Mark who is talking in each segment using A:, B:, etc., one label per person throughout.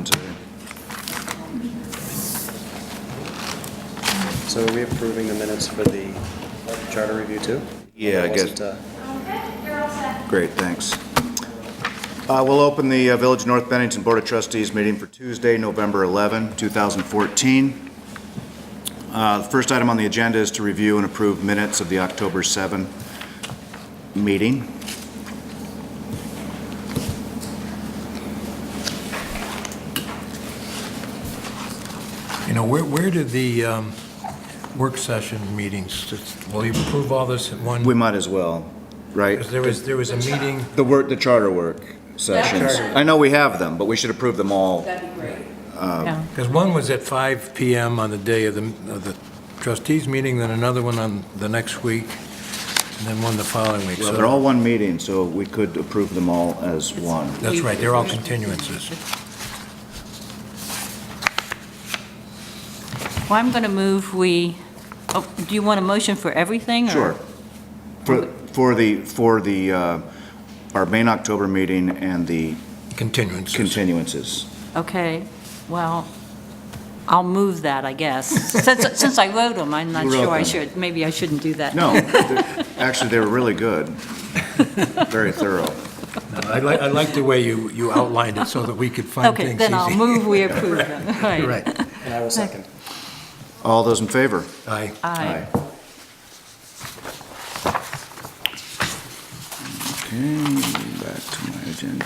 A: down today.
B: So are we approving the minutes for the charter review too?
A: Yeah, I
B: Or was
A: guess.
B: it,
C: Okay, you're all set.
A: Great, thanks. We'll open the Village of North Bennington Board of Trustees meeting for Tuesday, November 11, 2014. The first item on the agenda is to review and approve minutes of the October 7 meeting.
D: You know, where did the work session meetings, will you approve all this at one?
A: We might as well, right?
D: Because there was a meeting,
A: The charter work sessions.
D: Charter.
A: I know we have them, but we should approve them all.
C: That'd be great.
E: Yeah.
D: because one was at 5 PM on the day of the trustees meeting, then another one on the next week, and then one the following week.
A: Well,
D: So
A: they're all one meeting, so we could approve them all as one.
D: that's right, they're all continuances.
E: Well, I'm going to move do you want a motion for everything? or-
A: Sure. For our main October meeting and the
D: Continuances.
A: continuances.
E: Okay, well, I'll move that, I guess. Since I wrote them, I'm not
A: You wrote
E: sure I
A: them.
E: should. Maybe I shouldn't do that.
A: No, actually, they were really good. Very thorough.
D: I like the way you outlined it so that we could find things
E: Okay,
D: easy.
E: then I'll move we approve them. Right.
D: Right.
B: and I will second.
A: All those in favor?
D: Aye.
E: Aye.
A: Okay, back to my agenda.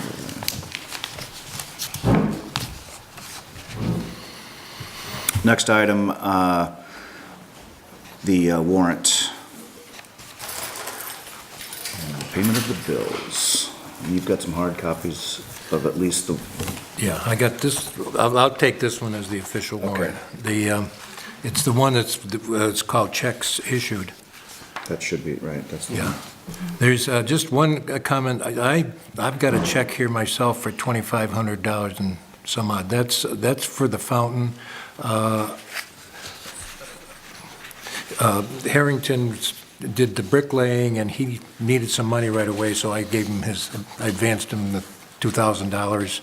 A: Next item, the warrant. Payment of the bills. And you've got some hard copies of at least the,
D: Yeah, I got this, I'll take this one as the official warrant. It's the one it's called checks issued.
A: that should be, right, that's the
D: Yeah.
A: one.
D: There's just one comment. I've got a check here myself for $2,500 and some odd. That's for the fountain. Harrington did the bricklaying, and he needed some money right away, so I advanced him the $2,000.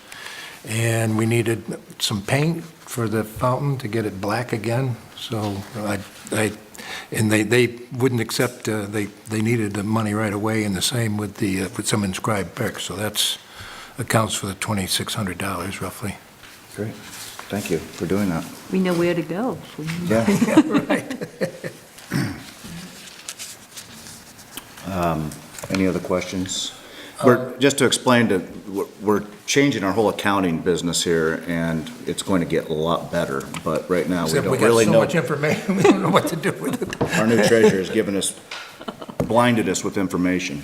D: And we needed some paint for the fountain to get it black again, so and they wouldn't accept, they needed the money right away, and the same with some inscribed bricks, so that's accounts for the $2,600 roughly.
A: Great, thank you for doing that.
E: We know where to go.
A: Yeah.
D: Right.
A: Any other questions? Just to explain, we're changing our whole accounting business here, and it's going to get a lot better, but right now, we
D: Except we
A: don't
D: got
A: really
D: so
A: know.
D: much information, we don't know what to do with it.
A: Our new treasurer has blinded us with information.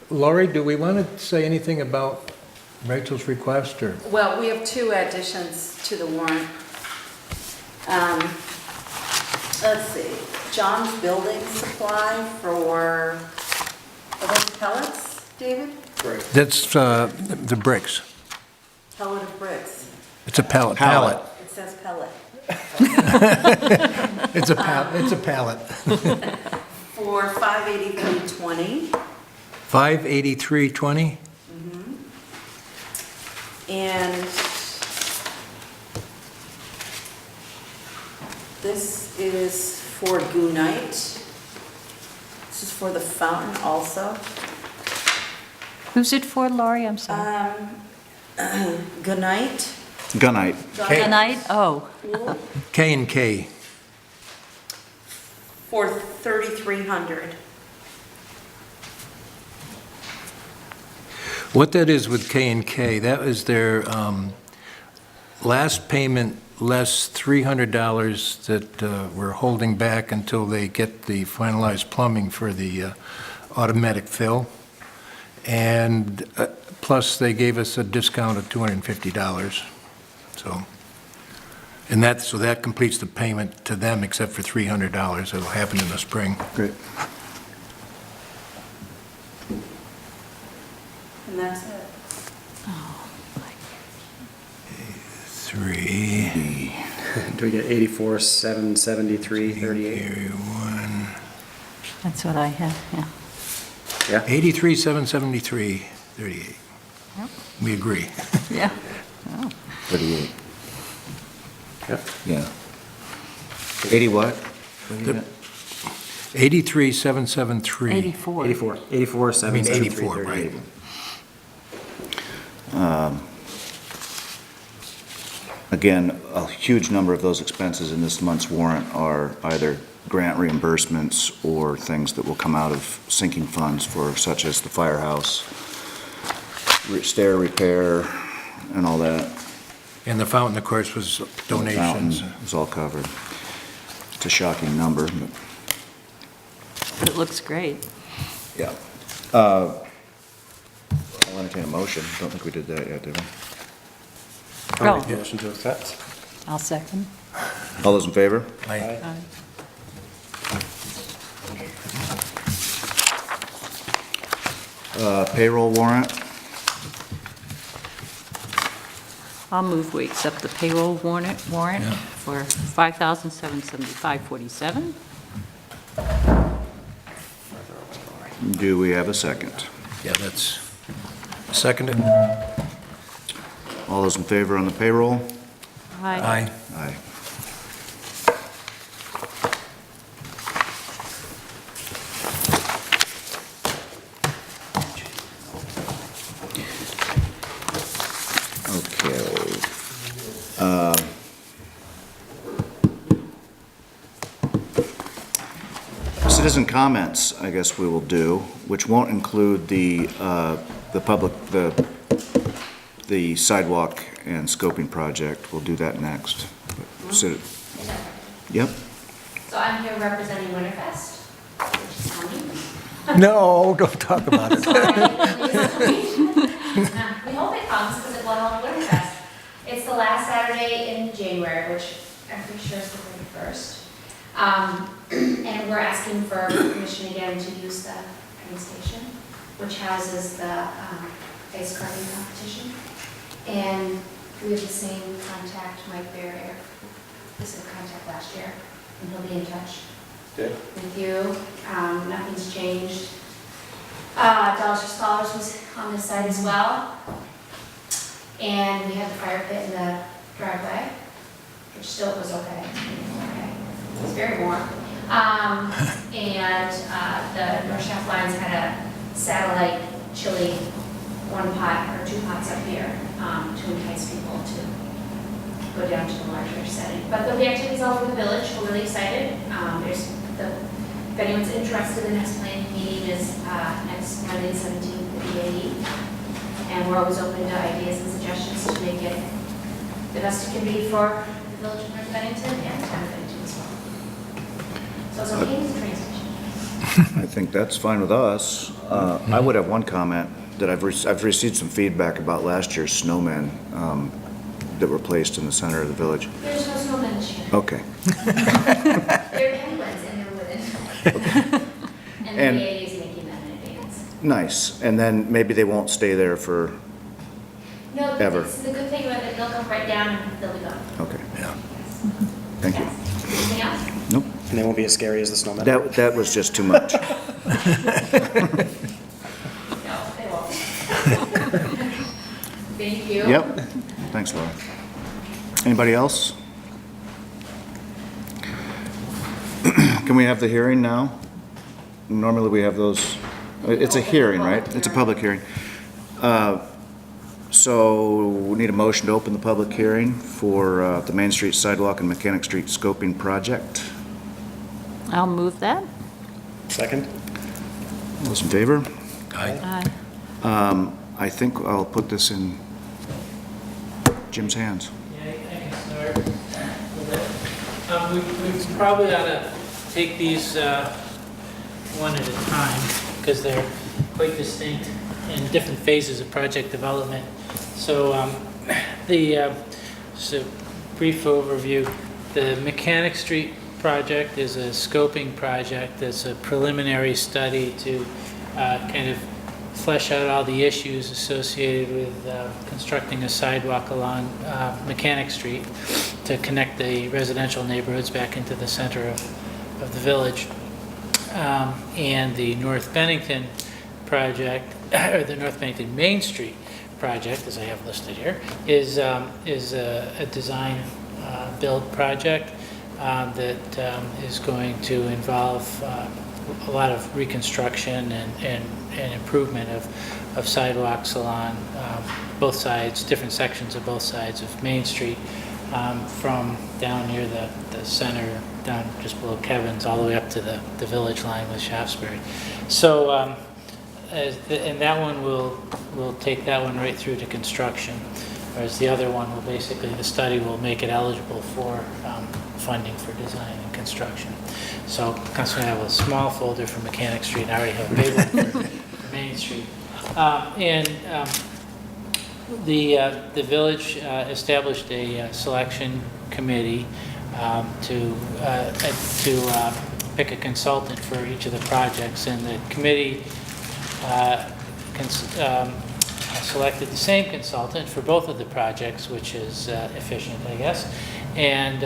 D: Laurie, do we want to say anything about Rachel's request, or?
C: Well, we have two additions to the warrant. Let's see, John's building supply for, are those pellets, David?
B: Great.
D: That's the bricks.
C: Pellet of bricks.
D: It's a pallet.
A: Pallet.
C: It says pellet.
D: It's a pallet.
C: For $583.20.
D: $583.20?
C: And this is for Goonite. This is for the fountain also.
E: Who's it for, Laurie? I'm sorry.
C: Goonite.
A: Gunite.
E: Tonight? Oh,
D: K and K.
C: For $3,300.
D: What that is with K and K, that is their last payment less $300 that we're holding back until they get the finalized plumbing for the automatic fill. And plus, they gave us a discount of $250. So that completes the payment to them, except for $300. It'll happen in the spring.
A: Great.
C: And that's it.
D: Three.
B: Do we get 84, 773, 38?
D: 81.
E: that's what I have, yeah.
B: Yeah?
D: 83, 773, 38.
E: Yep.
D: We agree.
E: Yeah. Oh.
A: 38.
B: Yep.
A: Yeah. 80 what? What do you got?
D: 83,773.
E: 84.
B: 84. 84,
D: I mean,
B: 773,
D: 84, right.
B: 38.
A: Again, a huge number of those expenses in this month's warrant are either grant reimbursements or things that will come out of sinking funds for such as the firehouse, stair repair, and all that.
D: And the fountain, of course, was donations.
A: Fountain is all covered. It's a shocking number, but,
E: But it looks great.
A: yeah. I'll entertain a motion. Don't think we did that yet, did we?
B: I'll make a motion to accept.
E: I'll second.
A: All those in favor?
D: Aye.
E: Aye.
A: Payroll warrant.
E: I'll move we accept the payroll warrant
D: Yeah.
E: for $5,775.47.
A: Do we have a second?
D: Yeah, that's seconded.
A: All those in favor on the payroll?
D: Aye.
A: Aye. Okay. Citizen comments, I guess we will do, which won't include the public, the sidewalk and scoping project. We'll do that next. Yep.
F: So I'm here representing Winterfest, which is coming.
D: No, don't talk about it.
F: We hope it comes because it will help Winterfest. It's the last Saturday in January, which I'm pretty sure is the 31st. And we're asking for permission again to use the train station, which houses the ice carving competition. And we have the same contact, Mike Barrier, this is contact last year, and he'll be in touch with you. Nothing's changed. Dollars for Scholars was on this side as well. And we had the fire pit in the driveway, which still was okay. It was very warm. And the North Shaft Lines had a satellite chili, 1 pot or 2 pots up here to entice people to go down to the larger setting. But there'll be activities all over the village. We're really excited. If anyone's interested, the next planning meeting is next Monday, 17th at the AE. And we're always open to ideas and suggestions to make it the best it can be for the village of North Bennington and town of Bennington as well. So it's okay with the train station.
A: I think that's fine with us. I would have one comment that I've received some feedback about last year's snowmen that were placed in the center of the village.
F: There's no snowmen this year.
A: Okay.
F: They're penguins and they're wooden. And
A: And-
F: the VA is making them in advance.
A: Nice. And then maybe they won't stay there for,
F: No,
A: Ever.
F: it's the good thing about it, they'll come right down and they'll be gone.
A: okay.
D: Yeah.
A: Thank you.
F: Yes. Anything else?
A: Nope.
B: And they won't be as scary as the snowmen.
A: That was just too much.
F: No, they won't. Thank you.
A: Yep. Thanks, Laura. Anybody else? Can we have the hearing now? Normally we have those, it's a hearing, right? It's a public hearing. So we need a motion to open the public hearing for the Main Street Sidewalk and Mechanic Street Scoping Project.
E: I'll move that.
B: Second?
A: All those in favor?
D: Aye.
E: Aye.
A: I think I'll put this in Jim's hands.
G: Yeah, I can start with it. We probably ought to take these one at a time because they're quite distinct in different phases of project development. So just a brief overview. The Mechanic Street project is a scoping project. It's a preliminary study to kind of flesh out all the issues associated with constructing a sidewalk along Mechanic Street to connect the residential neighborhoods back into the center of the village. And the North Bennington project, or the North Bennington Main Street project, as I have listed here, is a design build project that is going to involve a lot of reconstruction and improvement of sidewalks along both sides, different sections of both sides of Main Street, from down near the center, down just below Kevin's, all the way up to the village line with Shaftesbury. So, and that one will take that one right through to construction, whereas the other one will basically, the study will make it eligible for funding for design and construction. So I'm going to have a small folder for Mechanic Street, and I already have a big one for Main Street. The village established a selection committee to pick a consultant for each of the projects, and the committee selected the same consultant for both of the projects, which is efficient, I guess. And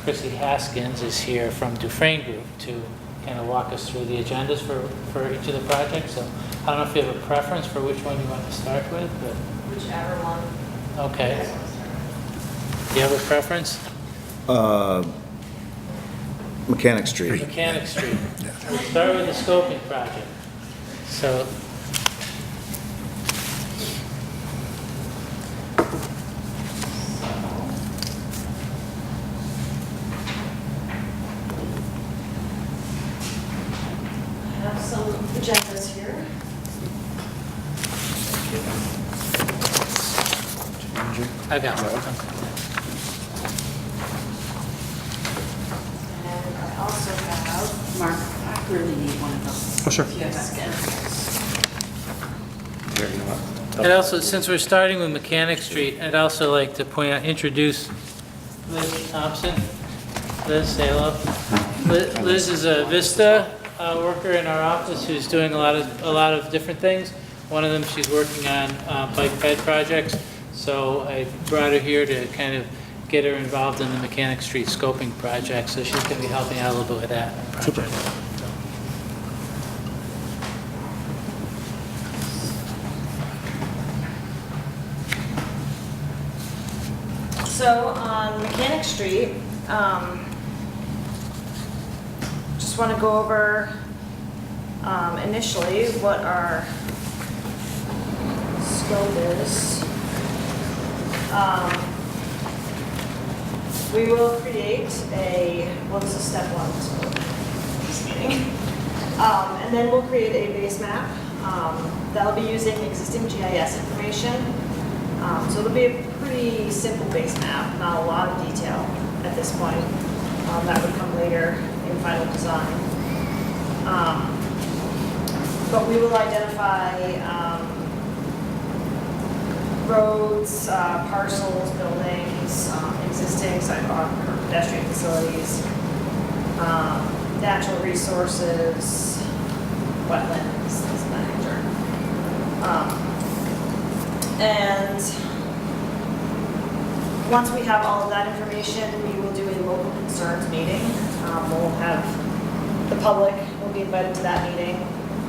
G: Chrissy Haskins is here from Dufresne Group to kind of walk us through the agendas for each of the projects. So I don't know if you have a preference for which one you want to start with, but...
C: Whichever one.
G: Okay. Do you have a preference?
A: Mechanic Street.
G: Mechanic Street. We'll start with the scoping project. So,
C: I have some agendas here.
G: I got one.
C: And I also have, Mark, I really need one of those.
B: Oh, sure.
C: If you have schedules.
B: Here, you know what?
G: And also, since we're starting with Mechanic Street, I'd also like to introduce Liz Thompson. Liz, say hello. Liz is a Vista worker in our office who's doing a lot of different things. One of them, she's working on bike ped projects. So I brought her here to kind of get her involved in the Mechanic Street scoping project. So she's going to be helping out a little bit with that project.
H: So on Mechanic Street, just want to go over initially what our scope is. We will create this is step one of this meeting. And then we'll create a base map that'll be using existing GIS information. So it'll be a pretty simple base map, not a lot of detail at this point. That would come later in final design. But we will identify roads, parcels, buildings, existing sidewalk or pedestrian facilities, natural resources, wetlands, things of that nature. And once we have all of that information, we will do a local concerns meeting. We'll have, the public will be invited to that meeting,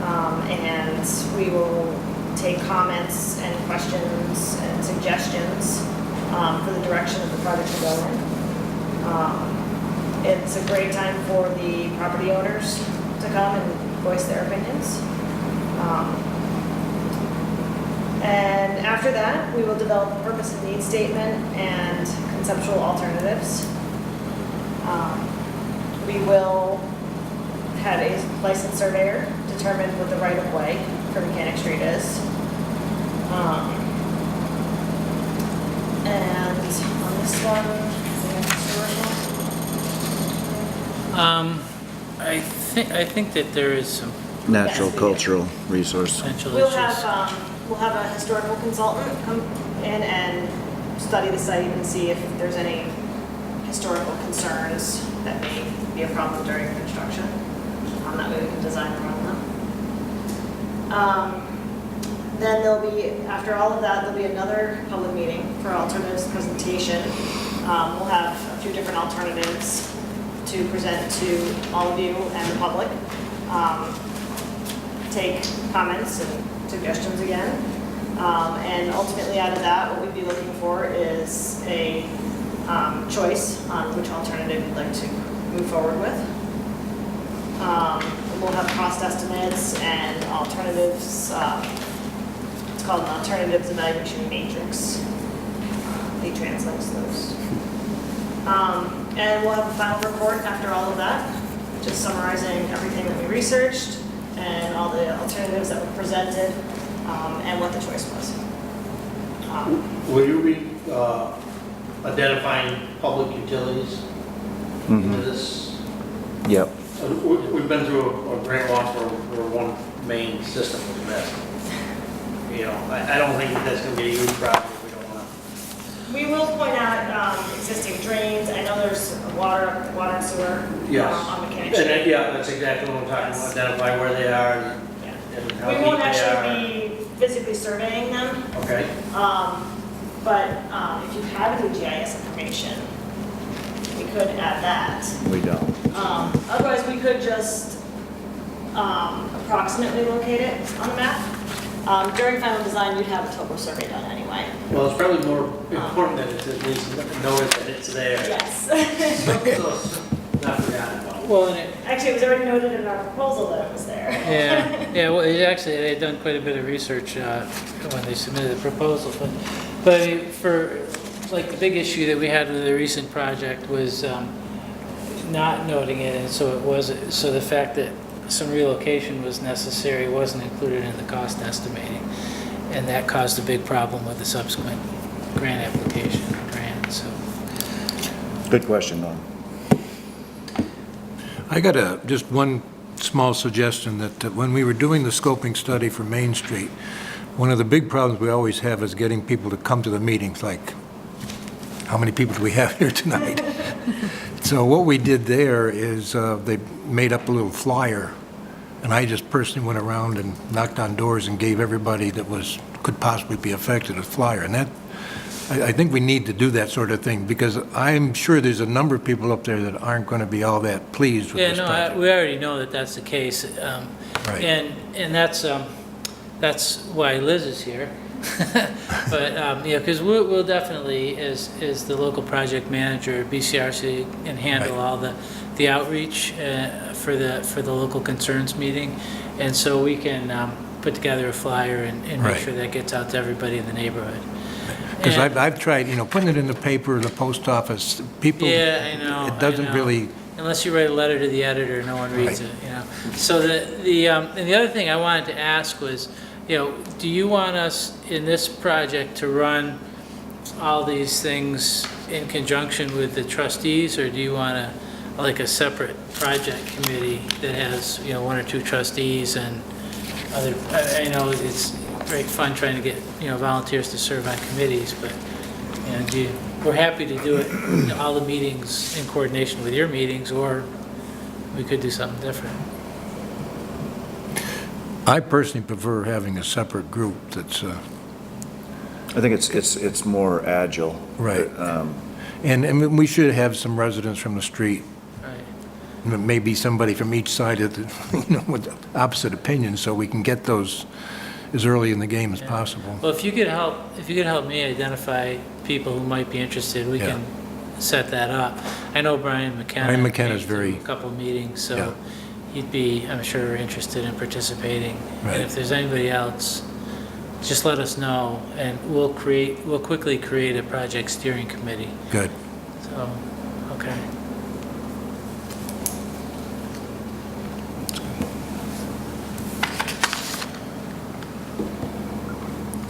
H: and we will take comments and questions and suggestions for the direction of the project to go in. It's a great time for the property owners to come and voice their opinions. And after that, we will develop a purpose and need statement and conceptual alternatives. We will have a licensed surveyor determine what the right-of-way for Mechanic Street is. And on this one, we have historical.
G: I think that there is some
A: Natural,
H: Yes, we do.
A: cultural resource.
G: potential
H: We'll
G: issues.
H: have a historical consultant come in and study the site and see if there's any historical concerns that may be a problem during construction. That way we can design around them. Then there'll be, after all of that, there'll be another public meeting for alternatives presentation. We'll have a few different alternatives to present to all of you and the public. Take comments and suggestions again. And ultimately out of that, what we'd be looking for is a choice on which alternative we'd like to move forward with. We'll have cost estimates and alternatives. It's called an alternatives evaluation matrix. He translates those. And we'll have a final report after all of that, just summarizing everything that we researched and all the alternatives that were presented, and what the choice was.
I: Will you be identifying public utilities into this?
A: Yep.
I: We've been through a grant launch where one main system was missed. You know, I don't think that's going to be a huge problem if we don't want to.
H: We will point out existing drains. I know there's water and sewer on Mechanic
I: And
H: Street.
I: yeah, that's exactly what I'm talking about. Identify where they are and how
H: We
I: deep
H: won't
I: they
H: actually
I: are.
H: be physically surveying them,
I: Okay.
H: but if you have the GIS information, we could add that.
A: We don't.
H: Otherwise, we could just approximately locate it on the map. During final design, you'd have a topo survey done anyway.
I: Well, it's probably more important that it's at least noted that it's there.
H: Yes.
I: So it's not forgotten about.
G: Well, and it,
H: Actually, it was already noted in our proposal that it was there.
G: yeah, well, actually, they had done quite a bit of research when they submitted the proposal, but for, like, the big issue that we had with the recent project was not noting it, and so the fact that some relocation was necessary wasn't included in the cost estimating, and that caused a big problem with the subsequent grant application grant, so.
A: Good question, Norm.
D: I got just one small suggestion that when we were doing the scoping study for Main Street, one of the big problems we always have is getting people to come to the meetings, like, how many people do we have here tonight? So what we did there is they made up a little flyer, and I just personally went around and knocked on doors and gave everybody that could possibly be affected a flyer. And that, I think we need to do that sort of thing, because I'm sure there's a number of people up there that aren't going to be all that pleased with this project.
G: We already know that that's the case,
D: Right.
G: and that's why Liz is here. But, because we'll definitely, as the local project manager at BCRC, and handle all the outreach for the local concerns meeting. And so we can put together a flyer and make
D: Right.
G: sure that gets out to everybody in the neighborhood.
D: Because
G: And-
D: I've tried, putting it in the paper, the post office, people,
G: Yeah, I know.
D: it doesn't
G: I know.
D: really,
G: Unless you write a letter to the editor, no one reads
D: Right.
G: it, So and the other thing I wanted to ask was, do you want us in this project to run all these things in conjunction with the trustees, or do you want a separate project committee that has, one or two trustees and other, I know it's great fun trying to get, volunteers to serve on committees, but, we're happy to do it, all the meetings in coordination with your meetings, or we could do something different.
D: I personally prefer having a separate group that's,
A: I think it's more agile.
D: right. And we should have some residents from the street,
G: Right.
D: maybe somebody from each side of the, with opposite opinions, so we can get those as early in the game as possible.
G: Well, if you could help me identify people who might be interested, we
D: Yeah.
G: can set that up. I know Brian McKenna.
D: Brian McKenna's
G: came to
D: very-
G: a couple of meetings,
D: Yeah.
G: so he'd be, I'm sure, interested in participating.
D: Right.
G: And if there's anybody else, just let us know, and we'll quickly create a project steering committee.
D: Good.
G: So, okay.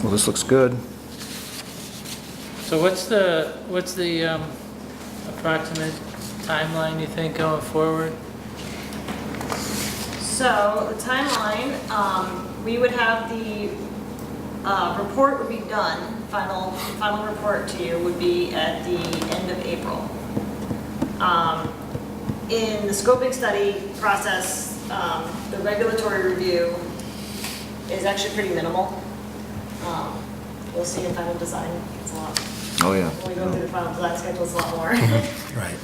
A: Well, this looks good.
G: So what's the approximate timeline, you think, going forward?
H: So the timeline, we would have the report would be done, final report to you would be at the end of April. In the scoping study process, the regulatory review is actually pretty minimal. You'll see in final design, it's a lot.
A: Oh, yeah.
H: When we go through the final design schedule, it's a lot more.
D: Right.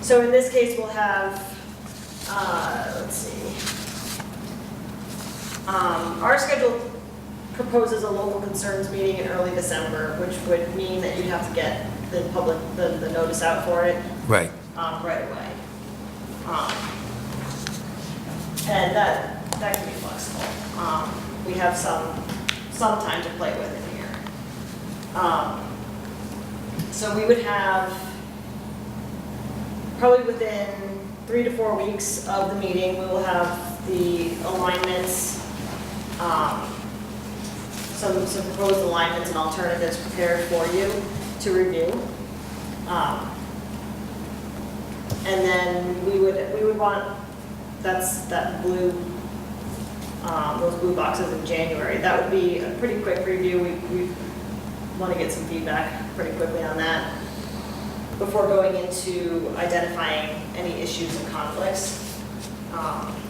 H: So in this case, we'll have, let's see. Our schedule proposes a local concerns meeting in early December, which would mean that you'd have to get the public, the notice out for it
D: Right.
H: right away. And that can be flexible. We have some time to play with in here. So we would have, probably within 3 to 4 weeks of the meeting, we will have the alignments, some proposed alignments and alternatives prepared for you to review. And then we would want, that blue, those blue boxes in January. That would be a pretty quick review. We want to get some feedback pretty quickly on that before going into identifying any issues and conflicts,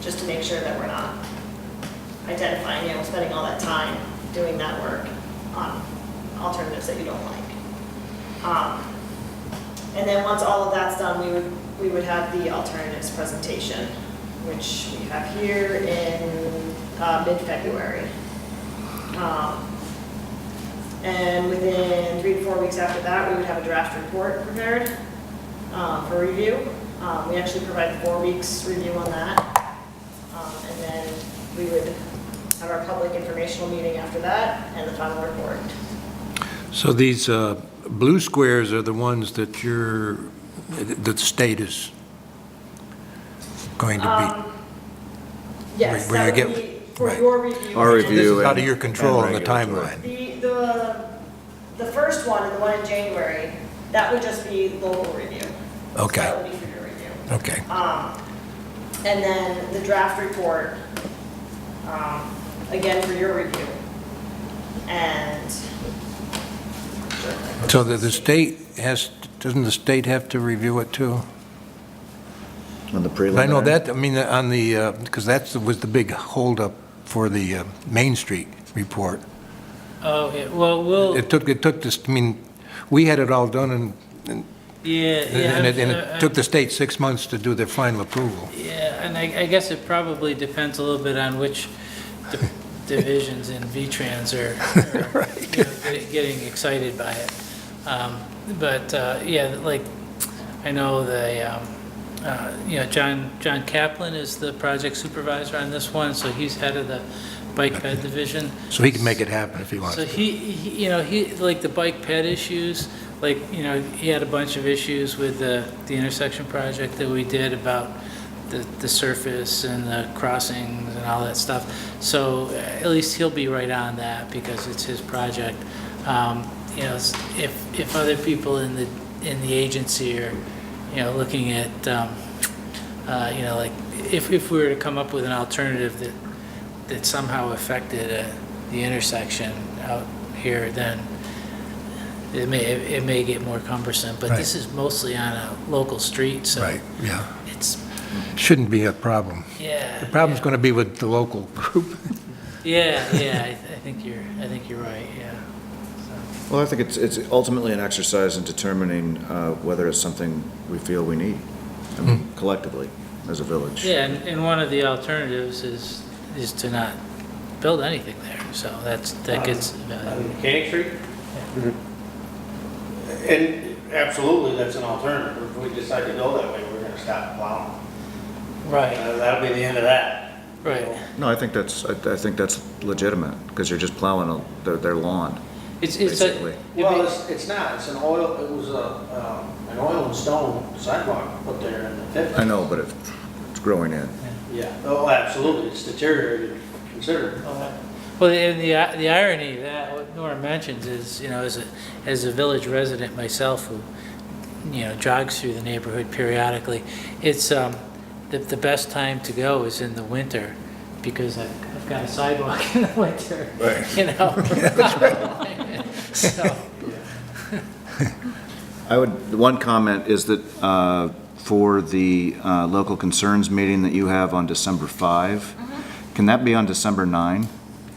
H: just to make sure that we're not identifying, spending all that time doing that work on alternatives that you don't like. And then once all of that's done, we would have the alternatives presentation, which we have here in mid-February. And within 3 to 4 weeks after that, we would have a draft report prepared for review. We actually provide 4 weeks review on that. And then we would have our public informational meeting after that and the final report.
D: So these blue squares are the ones that the state is going to
H: Yes,
D: Where you
H: that
D: get-
H: would be for
D: right.
H: your review.
A: Our
D: be. This
A: review
D: is out of
A: and-
D: your control
A: and
D: on the
A: regulatory.
D: timeline.
H: The first one, and the one in January, that would just be local review. So
D: Okay.
H: that would be for your review.
D: Okay.
H: And then the draft report, again, for your review. And.
D: So the state doesn't the state have to review it too?
A: On the
D: I
A: preliminary?
D: know that, I mean, on the, because that was the big holdup for the Main Street report.
G: Oh, yeah, well,
D: It took this, I mean, we had it all done
G: yeah.
D: and it took the state 6 months to do their final approval.
G: Yeah, and I guess it probably depends a little bit on which divisions in V-Trans are
D: Right.
G: getting excited by it. Yeah, like, I know John Kaplan is the project supervisor on this one, so he's head of the bike ped division.
D: So he can make it happen if he wants.
G: So he like the bike ped issues, like, he had a bunch of issues with the intersection project that we did about the surface and the crossings and all that stuff. So at least he'll be right on that because it's his project. If other people in the agency are, looking at, like if we were to come up with an alternative that somehow affected the intersection out here, then it may get more cumbersome. But this is mostly on a local street, so
D: Right, yeah.
G: it's
D: Shouldn't be a problem.
G: yeah.
D: The problem's going to be with the local group.
G: Yeah. I think you're right. Yeah.
A: Well, I think it's ultimately an exercise in determining whether it's something we feel we need, I mean, collectively, as a village.
G: Yeah, and one of the alternatives is to not build anything there. So that gets
I: On
G: evaluated.
I: Mechanic Street? And absolutely, that's an alternative. If we decide to go that way, we're gonna stop plowing.
G: Right.
I: That'll be the end of that.
G: Right.
A: No, I think that's legitimate, because you're just plowing their lawn,
G: It's
A: basically.
I: Well, it's not. It was an oil and stone sidewalk put there in the 50s.
A: I know, but it's growing in.
I: Yeah, oh, absolutely. It's deteriorated considerably.
G: Well, and the irony of that, what Nora mentions is, as a village resident myself who, jogs through the neighborhood periodically, it's the best time to go is in the winter because I've got a sidewalk in the winter.
A: Right.
G: So,
A: One comment is that for the local concerns meeting that you have on December 5, can that be on December 9?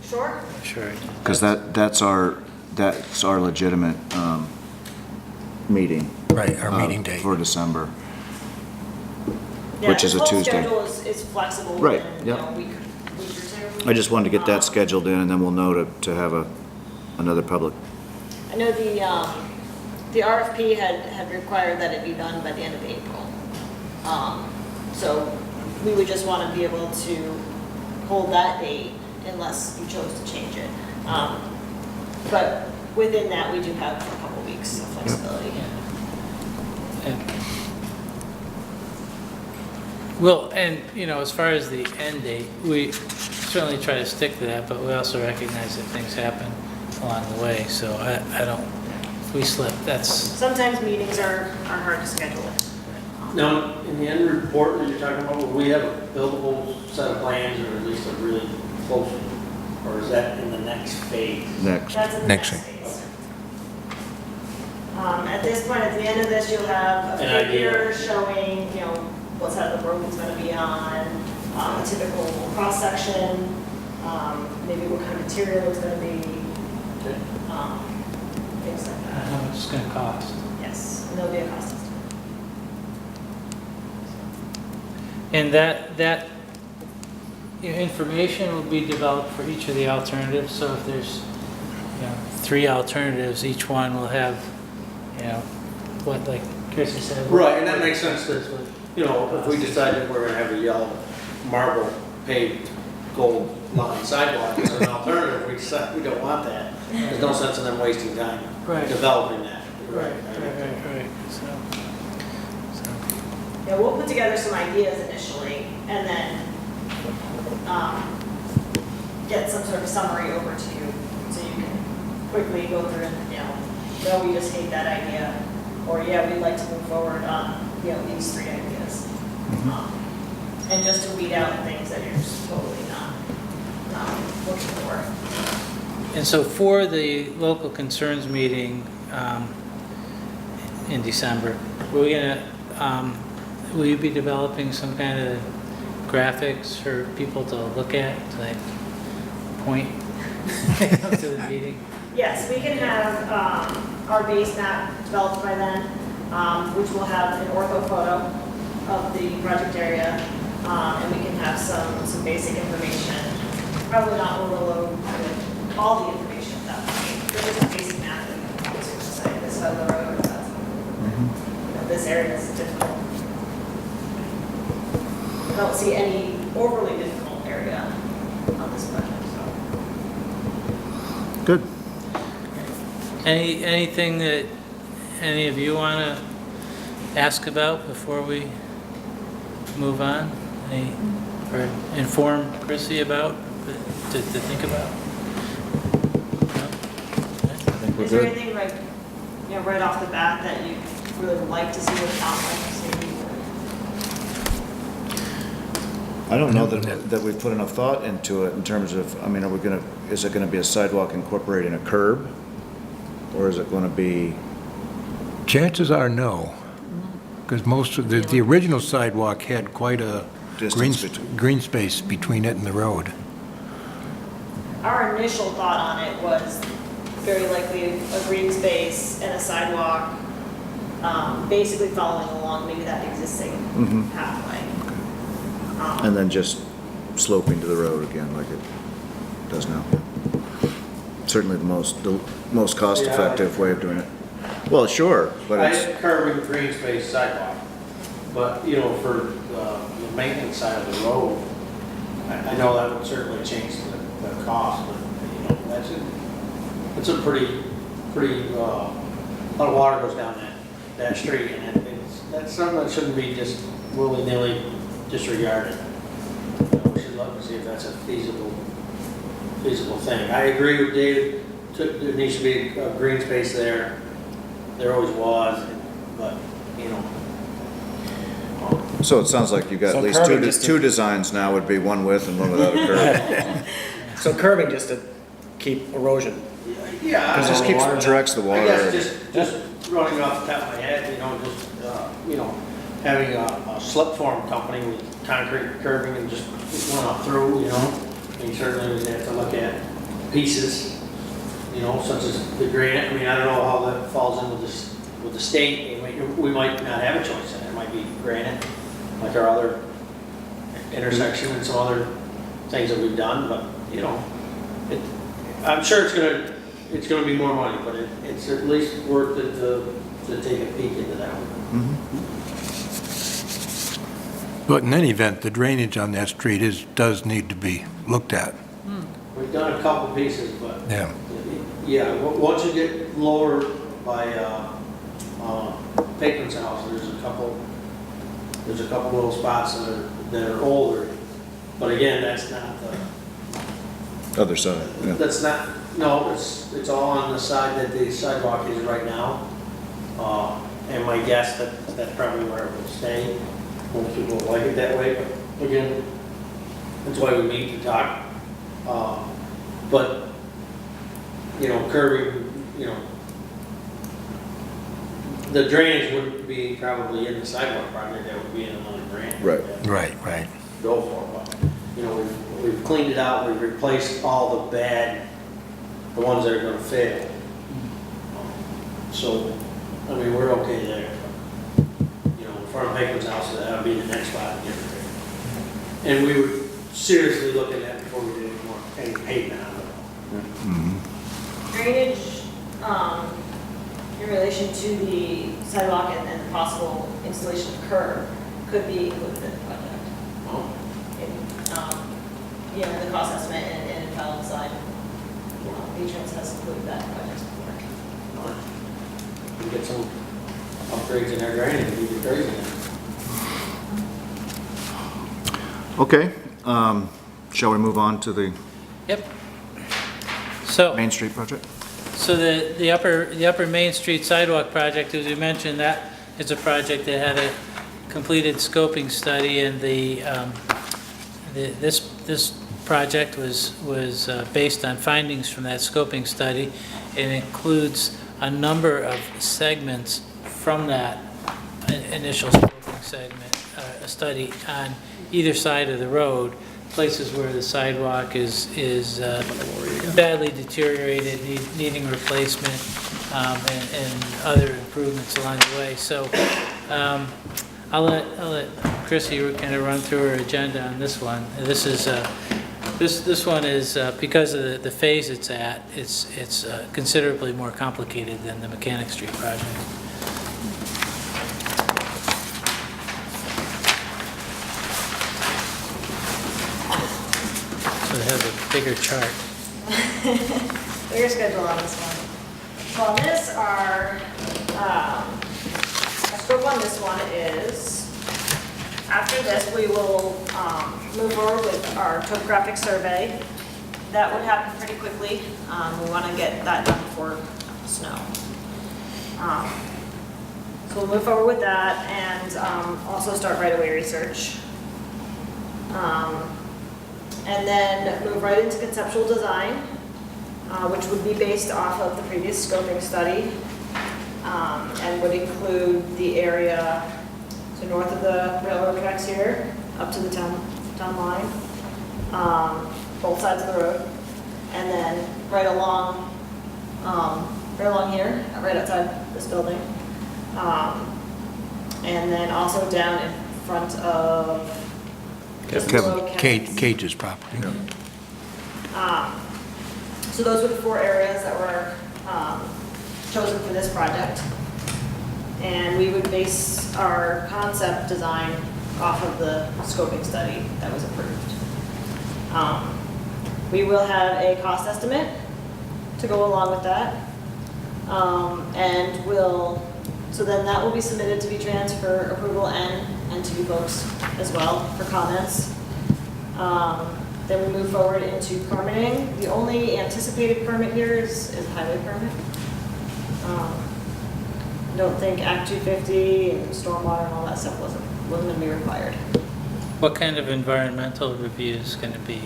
H: Sure.
G: sure.
A: Because that's our legitimate meeting.
D: Right, our meeting date.
A: For December.
H: Yeah,
A: Which is a
H: the whole
A: Tuesday.
H: schedule is flexible
A: Right,
H: within,
A: yep.
H: a week or two.
A: I just wanted to get that scheduled in, and then we'll know to have another public.
H: I know the RFP had required that it be done by the end of April. So we would just want to be able to hold that date unless you chose to change it. But within that, we do have a couple weeks of flexibility.
G: Well, and, as far as the end date, we certainly try to stick to that, but we also recognize that things happen along the way, so I don't, if we slip, that's,
H: Sometimes meetings are hard to schedule.
I: Now, in the end report that you're talking about, will we have a buildable set of plans, or at least a really close, or is that in the next phase?
A: Next.
H: That's in the
D: Next
H: next phase. At this point, at the end of this, you'll have a
I: An
H: figure
I: idea.
H: showing, what side of the road it's going to be on, a typical cross-section, maybe what kind of material it's going to be,
I: Okay.
H: things like that.
G: how much it's gonna cost.
H: Yes, and there'll be a cost estimate.
G: And that information will be developed for each of the alternatives, so if there's, 3 alternatives, each one will have, what, like Chrissy said.
I: Right, and that makes sense that, if we decide that we're gonna have a yellow marble paved gold line sidewalk as an alternative, we decide we don't want that. There's no sense in them wasting time
G: Right.
I: developing that.
G: Right. So,
H: Yeah, we'll put together some ideas initially, and then get some sort of summary over to you, so you can quickly go through and, no, we just hate that idea, or yeah, we'd like to move forward on, these 3 ideas. And just to weed out things that you're just totally not looking for.
G: and so for the local concerns meeting in December, will you be developing some kind of graphics for people to look at, to like point to the meeting?
H: Yes, we can have our base map developed by then, which will have an ortho photo of the project area, and we can have some basic information. Probably not overload with all the information at that point. There's just a basic map that we can to say this side of the road, that's, this area is difficult. I don't see any overly difficult area on this project, so.
A: Good.
G: Anything that any of you want to ask about before we move on? Or inform Chrissy about, to think about?
A: I think we're
H: Is there
A: good.
H: anything right off the bat that you really would like to see with town like
A: I don't know that we've put enough thought into it in terms of, is it gonna be a sidewalk incorporating a curb? Or is it gonna be,
D: Chances are no, because most of the original sidewalk had quite a
A: Distance between-
D: green space between it and the road.
H: Our initial thought on it was very likely a green space and a sidewalk, basically following along maybe that existing pathway.
A: and then just sloping to the road again like it does now? Certainly the most cost-effective way of doing it. Well, sure, but
I: I
A: it's,
I: had curbing green space sidewalk, but, for the maintenance side of the road, I know that would certainly change the cost, but, it's a pretty, a lot of water goes down that street, and that's something that shouldn't be just willy-nilly disregarded. We should love to see if that's a feasible thing. I agree with David, there needs to be a green space there. There always was, but,
A: so it sounds like you've got
B: So
A: at least
B: curbing just to-
A: two designs now, would be one with and one without a curb.
B: So curbing just to keep erosion.
I: yeah.
A: Because this keeps, directs the
I: I
A: water.
I: guess just running off the top of my head, having a slip form company with concrete curbing and just run up through, and certainly we have to look at pieces, such as the granite. I don't know how that falls in with the state. We might not have a choice in it. It might be granite, like our other intersection and some other things that we've done, but, you know, I'm sure it's gonna be more money, but it's at least worth it to take a peek into that one.
D: But in any event, the drainage on that street does need to be looked at.
I: We've done a couple pieces, but.
D: Yeah.
I: Yeah, once you get lower by, Patrons House, there's a couple little spots that are older. But again, that's not
A: Other side, yeah.
I: that's not, no, it's all on the side that the sidewalk is right now. And my guess that's probably where it will stay. Most people like it that way, but again, that's why we meet to talk. But, you know, curving, you know, the drainage wouldn't be probably in the sidewalk project, that would be in another grant.
A: Right.
D: Right.
I: Go for it, but, you know, we've cleaned it out, we've replaced all the the ones that are gonna fail. So, I mean, we're okay there. You know, in front of Bacon's house, that would be the next spot to get rid of. And we were seriously looking at before we did any pavement on it.
H: Drainage, in relation to the sidewalk and the possible installation of curb could be included in the project. In the cost estimate and in final design, V-Trans has included that in projects before.
I: We get some upgrades in our drainage, we'd be crazy now.
A: Okay, shall we move on to the
G: Yep. So.
A: Main Street project?
G: So the upper Main Street sidewalk project, as we mentioned, that is a project that had a completed scoping study, and this project was based on findings from that scoping study. It includes a number of segments from that initial scoping segment, a study on either side of the road, places where the sidewalk is badly deteriorated, needing replacement, and other improvements along the way. So I'll let Chrissy kind of run through her agenda on this one. This one is, because of the phase it's at, it's considerably more complicated than the Mechanic Street project. So they have a bigger chart.
H: Bigger schedule on this one. So on this, our scope on this one is, after this, we will move forward with our topographic survey. That would happen pretty quickly. We want to get that done before snow. So we'll move forward with that and also start right-of-way research. And then move right into conceptual design, which would be based off of the previous scoping study, and would include the area, so north of the railroad tracks here, up to the town line, both sides of the road, and then right along here, right outside this building, and then also down in front of
D: Cage's property.
H: So those were the 4 areas that were chosen for this project. And we would base our concept design off of the scoping study that was approved. We will have a cost estimate to go along with that. And so then that will be submitted to V-Trans for approval and to you folks as well for comments. Then we move forward into permitting. The only anticipated permit here is a highway permit. I don't think Act 250 and stormwater and all that stuff wasn't going to be required.
G: What kind of environmental review is going to be?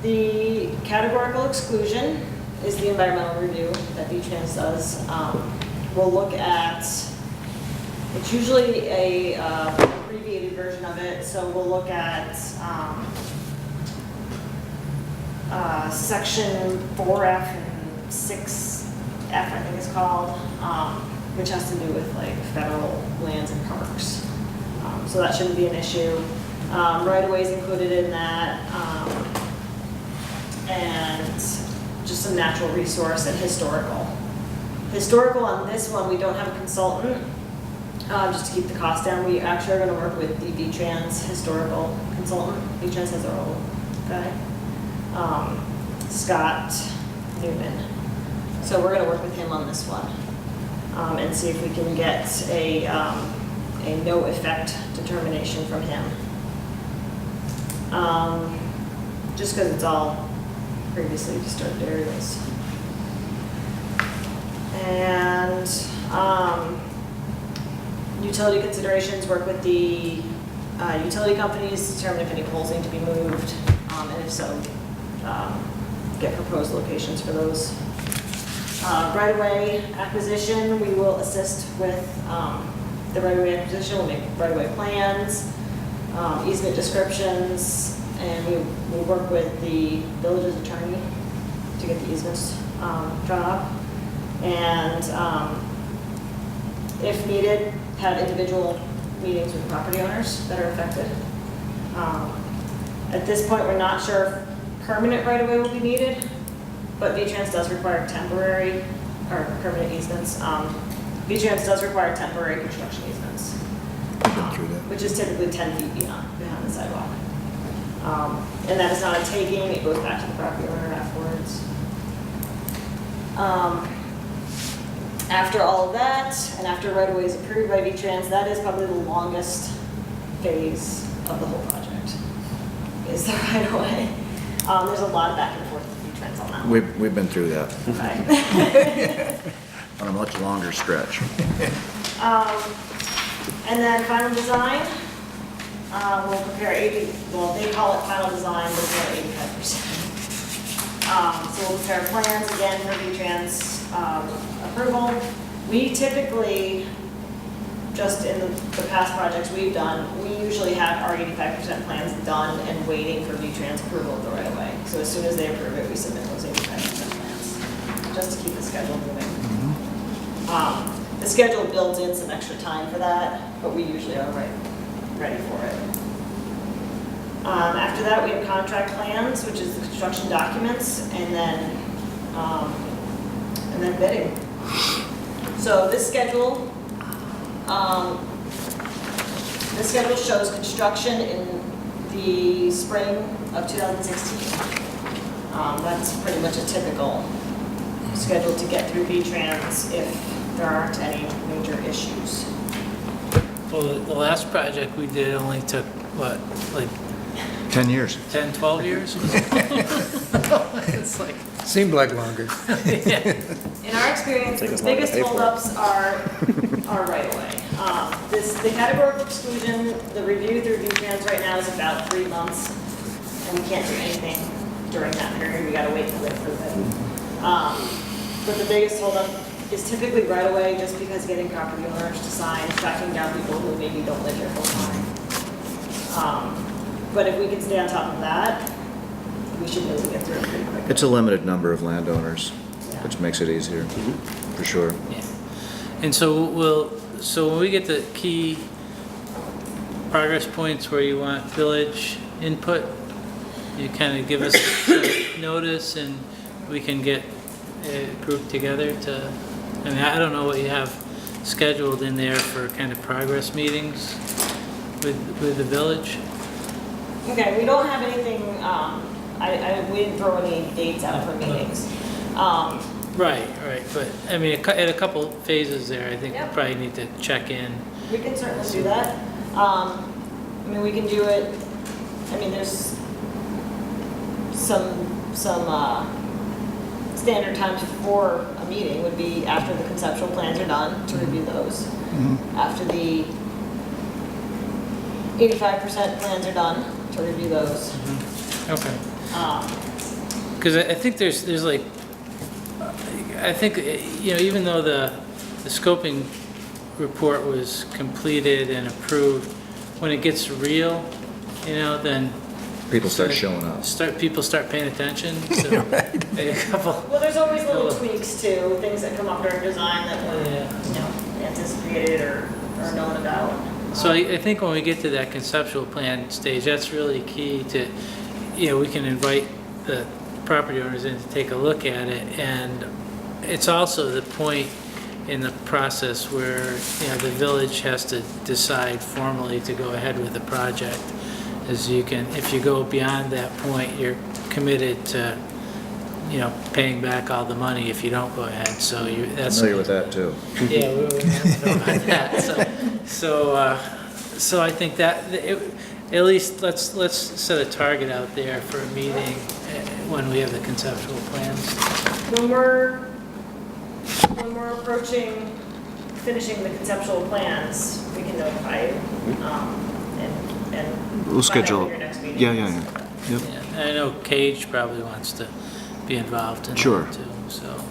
H: The categorical exclusion is the environmental review that V-Trans does. We'll look at, it's usually a abbreviated version of it, so we'll look at section 4F and 6F, I think it's called, which has to do with like federal lands and parks. So that shouldn't be an issue. Right-of-way is included in that, and just some natural resource and historical. Historical on this one, we don't have a consultant, just to keep the cost down. We actually are gonna work with the V-Trans historical consultant. V-Trans has their own guy, Scott Newman. So we're gonna work with him on this one, and see if we can get a no effect determination from him. Just because it's all previously disturbed areas. And utility considerations, work with the utility companies, determine if any poles need to be moved, and if so, get proposed locations for those. Right-of-way acquisition, we will assist with the right-of-way acquisition. We'll make right-of-way plans, easement descriptions, and we work with the village's attorney to get the easements drawn up. And if needed, have individual meetings with property owners that are affected. At this point, we're not sure if permanent right-of-way will be needed, but V-Trans does require temporary or permanent easements. V-Trans does require temporary construction easements, which is typically 10 feet behind the sidewalk. And that is not a taking, it goes back to the property owner afterwards. After all of that, and after right-of-way is approved by V-Trans, that is probably the longest phase of the whole project, is the right-of-way. There's a lot of back and forth with V-Trans on that one.
A: We've been through that
H: Okay.
A: on a much longer stretch.
H: And then final design, we'll prepare 80, well, they call it final design, but it's about 85%. So we'll prepare plans again for V-Trans approval. We typically, just in the past projects we've done, we usually have our 85% plans done and waiting for V-Trans approval of the right of way. So as soon as they approve it, we submit those 85% plans, just to keep the schedule moving. The schedule builds in some extra time for that, but we usually are ready for it. After that, we have contract plans, which is the construction documents, and then bidding. So this schedule shows construction in the spring of 2016. That's pretty much a typical schedule to get through V-Trans if there aren't any major issues.
G: Well, the last project we did only took, what, like
A: 10 years.
G: 10, 12 years? It's like,
D: Seemed like longer.
G: yeah.
H: In our experience,
B: Take
H: the
B: us long to
H: biggest
B: pay for it.
H: holdups are right away. The categorical exclusion, the review through V-Trans right now is about 3 months, and we can't do anything during that period. We gotta wait till they approve it. But the biggest holdup is typically right away, just because getting property owners to sign, tracking down people who maybe don't live here full time. But if we can stay on top of that, we should be able to get through it pretty quickly.
A: It's a limited number of landowners,
H: Yeah.
A: which makes it easier, for sure.
G: Yeah. And so so when we get the key progress points where you want village input, you kind of give us a notice and we can get a group together to, I mean, I don't know what you have scheduled in there for kind of progress meetings with the village.
H: Okay, we don't have anything, we didn't throw any dates out for meetings.
G: Right, but I mean, at a couple phases there, I think we
H: Yep.
G: probably need to check in.
H: We can certainly do that. I mean, we can do it, I mean, there's some standard times for a meeting would be after the conceptual plans are done, to review those. After the 85% plans are done, to review those.
G: Okay. Because I think there's like, I think, you know, even though the scoping report was completed and approved, when it gets real, you know, then
A: People start showing up.
G: people start paying attention, so maybe a couple.
H: Well, there's always little tweaks too, things that come up during design that were,
G: Yeah.
H: you know, anticipated or known about.
G: So I think when we get to that conceptual plan stage, that's really key to, we can invite the property owners in to take a look at it. And it's also the point in the process where, the village has to decide formally to go ahead with the project. As you can, if you go beyond that point, you're committed to, paying back all the money if you don't go ahead. So that's.
A: Familiar with that, too.
G: Yeah, we know about that. So I think that, at least let's set a target out there for a meeting when we have the conceptual plans.
H: When we're approaching finishing the conceptual plans, we can notify you, and
A: We'll schedule.
H: Your next meeting.
A: Yeah. Yep.
G: Yeah, I know Cage probably wants to be involved in
A: Sure.
G: that too, so.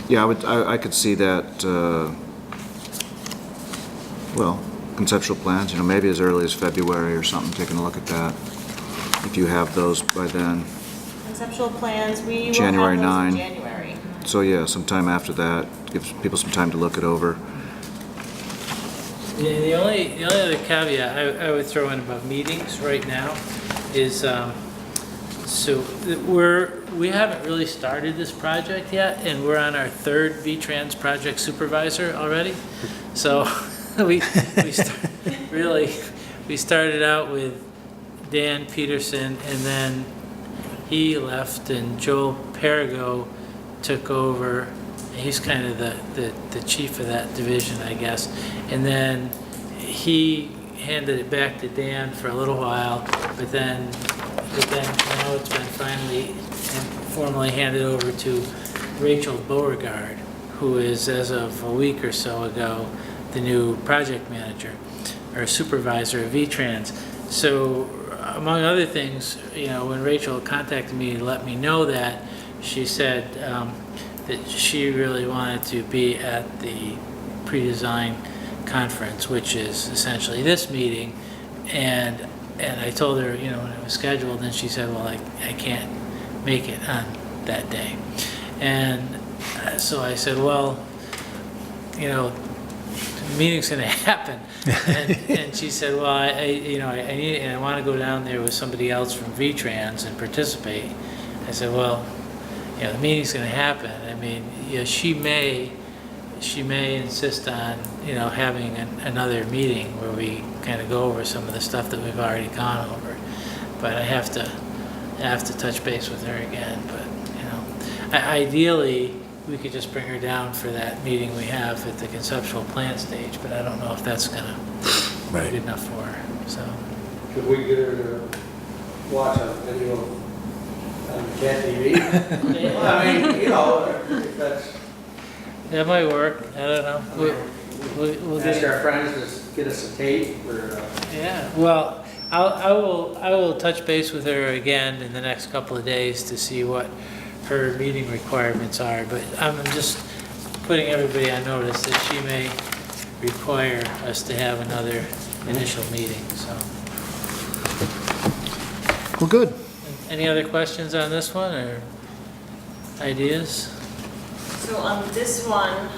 A: Yeah, I could see that, conceptual plans, maybe as early as February or something, taking a look at that, if you have those by then.
H: Conceptual plans, we will
A: January
H: have those
A: 9.
H: in January.
A: So, yeah, sometime after that, gives people some time to look it over.
G: The only other caveat I would throw in about meetings right now is, so we haven't really started this project yet, and we're on our third V-Trans project supervisor already. So we started out with Dan Peterson, and then he left, and Joel Perigo took over. He's kind of the chief of that division, I guess. And then he handed it back to Dan for a little while, but then now it's been finally and formally handed over to Rachel Beauregard, who is, as of a week or so ago, the new project manager or supervisor of V-Trans. So among other things, when Rachel contacted me to let me know that, she said that she really wanted to be at the pre-design conference, which is essentially this meeting, and I told her, when it was scheduled, and she said, well, I can't make it on that day. And so I said, well, the meeting's going to happen. And she said, well, I need, and I want to go down there with somebody else from V-Trans and participate. I said, well, the meeting's going to happen. I mean, she may insist on, having another meeting where we kind of go over some of the stuff that we've already gone over. But I have to touch base with her again. But, ideally, we could just bring her down for that meeting we have at the conceptual plan stage, but I don't know if that's gonna be good enough for her, so.
I: Could we get her to watch a video on Cat TV? Well, I mean, if that's.
G: That might work, I don't know. We'll
I: Ask
G: get,
I: our friends to get us a tape or.
G: yeah, well, I will touch base with her again in the next couple of days to see what her meeting requirements are, but I'm just putting everybody on notice that she may require us to have another initial meeting, so.
A: Well, good.
G: Any other questions on this one, or ideas?
H: So on this one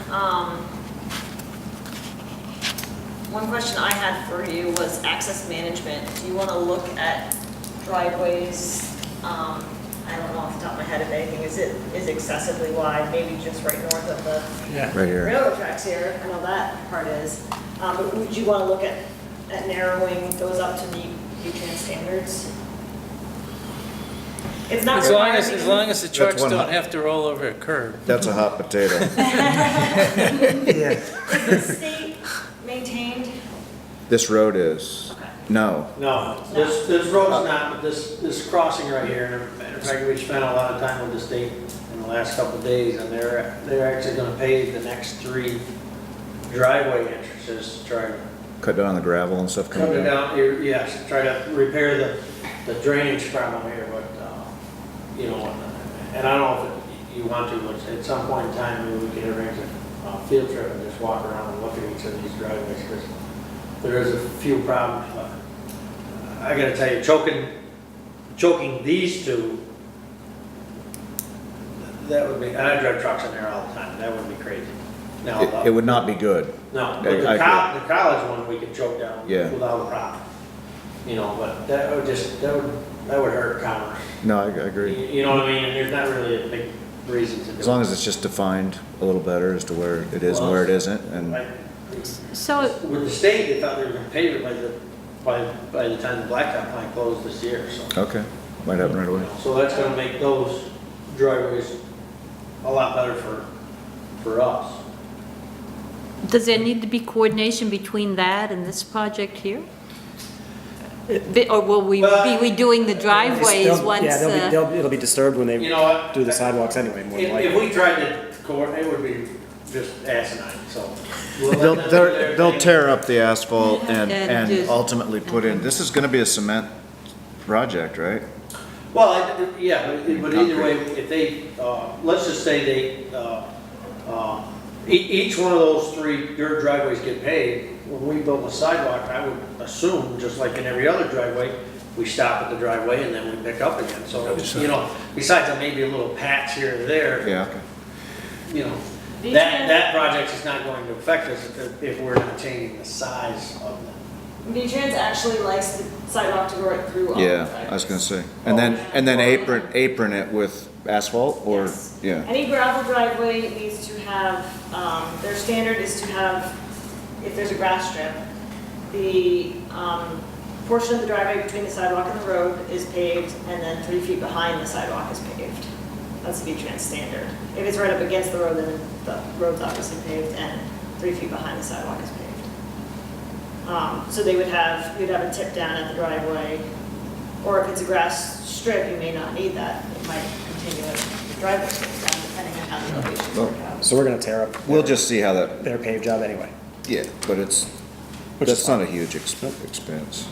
H: question I had for you was access management. Do you want to look at driveways? I don't know off the top of my head if anything is excessively wide, maybe just right north of the
A: Right here.
H: railroad tracks here. I know that part is. But would you want to look at narrowing those up to meet V-Trans standards? It's not
G: As long as the
A: That's
G: trucks
A: one
G: don't
A: hot-
G: have to roll over a curb.
A: That's a hot potato.
H: Is the state maintained?
A: This road is, no.
I: No, this road's not, but this crossing right here, and matter of fact, we spent a lot of time with the state in the last couple of days, and they're actually gonna pave the next 3 driveway entrances to try to
A: Cut down the gravel and stuff
I: cut
A: coming
I: it
A: down.
I: down, yes, try to repair the drainage problem here, but, and I don't know if you want to, but at some point in time, maybe we can arrange a field trip and just walk around and look at each of these driveways, because there is a few problems, but I gotta tell you, choking these 2, that would be, and I drive trucks in there all the time, that would be crazy. Now,
A: It would not be good.
I: no,
A: I
I: but the
A: agree.
I: college one, we could choke down
A: Yeah.
I: without a problem. You know, but that would hurt commerce.
A: No, I agree.
I: You know what I mean? And there's not really a big reason to do it.
A: As long as it's just defined a little better as to where it is and where it isn't, and,
I: Like,
E: So,
I: with the state, they thought they were gonna pave it by the time the blacktop plant closed this year, so.
A: okay, might happen right away.
I: So that's gonna make those driveways a lot better for us.
E: does there need to be coordination between that and this project here? Or will we be redoing the driveways once?
B: Yeah, it'll be disturbed when
I: You
B: they
I: know what?
B: do the sidewalks anyway, more than
I: If
B: likely.
I: we tried to coordinate, it would be just asinine, so. we'll let them do their
A: They'll
I: thing.
A: tear up the asphalt and
E: And just-
A: ultimately put in, this is gonna be a cement project, right?
I: Well, yeah, but either way, if they, let's just say they, each one of those 3 dirt driveways get paved, when we build a sidewalk, I would assume, just like in every other driveway, we stop at the driveway and then we pick up again. So, you know, besides maybe a little patch here or there,
A: Yeah, okay.
I: you know, that project is not going to affect us if we're not changing the size of them.
H: V-Trans actually likes the sidewalk to go right through all the
A: Yeah, I was gonna say. And then apron it with asphalt, or,
H: Yes.
A: yeah,
H: Any gravel driveway needs to have, their standard is to have, if there's a grass strip, the portion of the driveway between the sidewalk and the road is paved, and then 3 feet behind the sidewalk is paved. That's the V-Trans standard. If it's right up against the road, then the road's obviously paved, and 3 feet behind the sidewalk is paved. So you'd have a tip down at the driveway, or if it's a grass strip, you may not need that. It might continue as the driveway goes down, depending on how the elevations work out.
B: So we're gonna tear up
A: we'll just see how that,
B: their paved job anyway.
A: yeah, but it's,
B: Which is
A: that's not a huge expense.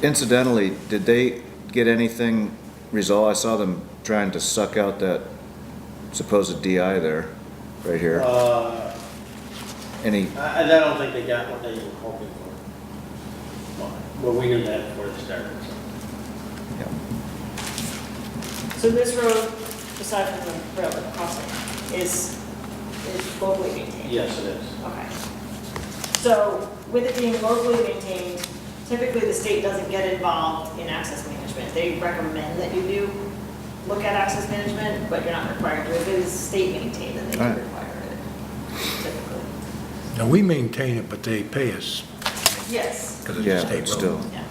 A: Incidentally, did they get anything resolved? I saw them trying to suck out that supposed DI there, right here. Any,
I: I don't think they got what they were hoping for. Well, we knew that before they started, so.
A: yeah.
H: So this road, aside from the railroad crossing, is locally maintained?
I: Yes, it is.
H: Okay. So with it being locally maintained, typically the state doesn't get involved in access management. They recommend that you do look at access management, but you're not required to. If it is state maintained, then they do
A: Right.
H: require it, typically.
D: Now, we maintain it, but they pay us
H: Yes.
D: because it's
A: Yeah,
D: a state
A: but
D: road.
A: still.
H: Yeah.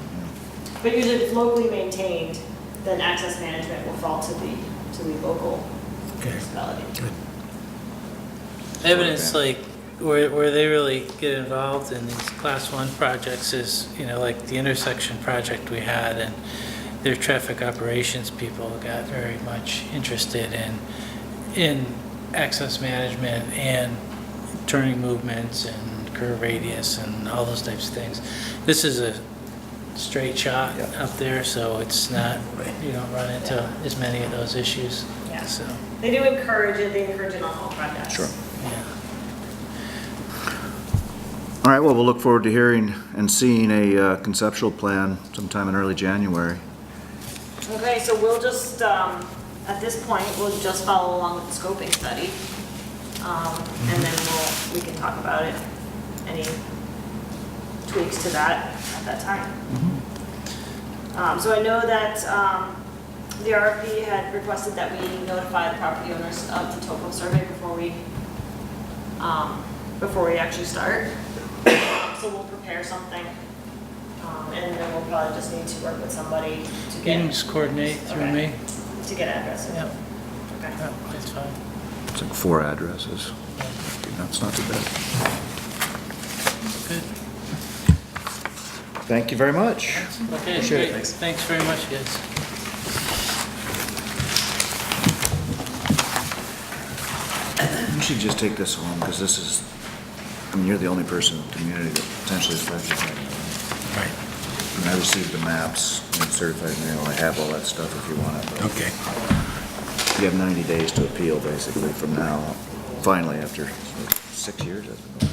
H: But usually if it's locally maintained, then access management will fall to the local
D: Okay.
H: municipality.
D: Good.
G: evidence like where they really get involved in these class 1 projects is, you know, like the intersection project we had, and their traffic operations people got very much interested in access management and turning movements and curve radius and all those types of things. This is a straight shot
A: Yeah.
G: up there, so it's not, you don't run into as many of those issues.
H: Yeah.
G: So,
H: They do encourage it, they encourage it on all projects.
A: Sure.
G: yeah.
A: All right, well, we'll look forward to hearing and seeing a conceptual plan sometime in early January.
H: Okay, so we'll just, at this point, we'll just follow along with the scoping study. And then we can talk about it, any tweaks to that at that time. So I know that the RFP had requested that we notify the property owners of the topo survey before we actually start. So we'll prepare something, and then we'll probably just need to work with somebody to
G: You
H: get.
G: can just coordinate through
H: Okay.
G: me.
H: To get addresses.
G: Yeah.
H: Okay.
G: Yeah, that's fine.
A: It's like 4 addresses. That's not too bad.
G: Good.
A: Thank you very much.
G: Okay,
A: Appreciate it.
G: great. Thanks very much, guys.
A: You should just take this home, because this is, I mean, you're the only person in the community that potentially is affected by it.
D: Right,
A: And I received the maps in certified mail. I have all that stuff if you want it. but
D: okay.
A: You have 90 days to appeal, basically, from now, finally, after 6 years. That's been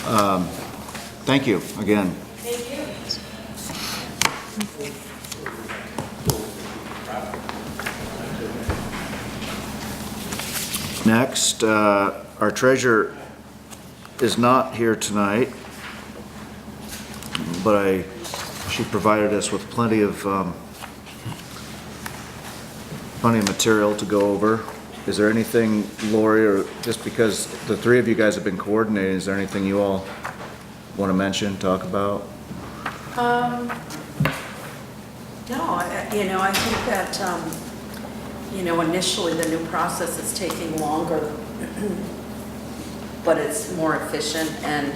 A: going. Thank you, again.
H: Thank you.
A: Next, our treasurer is not here tonight, but she provided us with plenty of material to go over. Is there anything, Lori, or just because the three of you guys have been coordinating, is there anything you all want to mention, talk about?
C: No, I think that, initially the new process is taking longer, but it's more efficient, and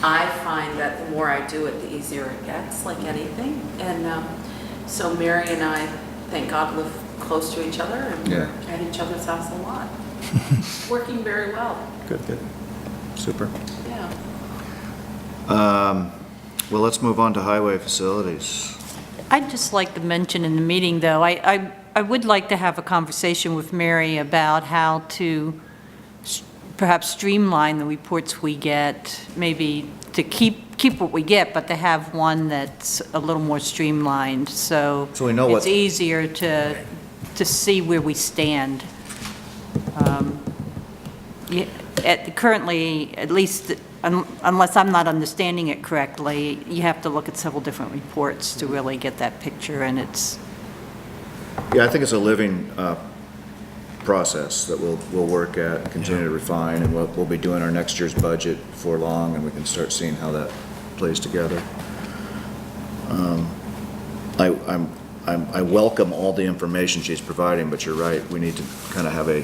C: I find that the more I do it, the easier it gets, like anything. And so Mary and I, thank God, live close to each other, and we're at each other's house a lot. Working very well.
A: Good. Super.
C: Yeah.
A: Well, let's move on to highway facilities.
E: I'd just like to mention in the meeting, though, I would like to have a conversation with Mary about how to perhaps streamline the reports we get, maybe to keep what we get, but to have one that's a little more streamlined, so
A: we know
E: it's easier to see where we stand. Currently, at least, unless I'm not understanding it correctly, you have to look at several different reports to really get that picture, and it's...
A: Yeah, I think it's a living process that we'll work at, continue to refine, and we'll be doing our next year's budget before long, and we can start seeing how that plays together. I welcome all the information she's providing, but you're right, we need to kind of have a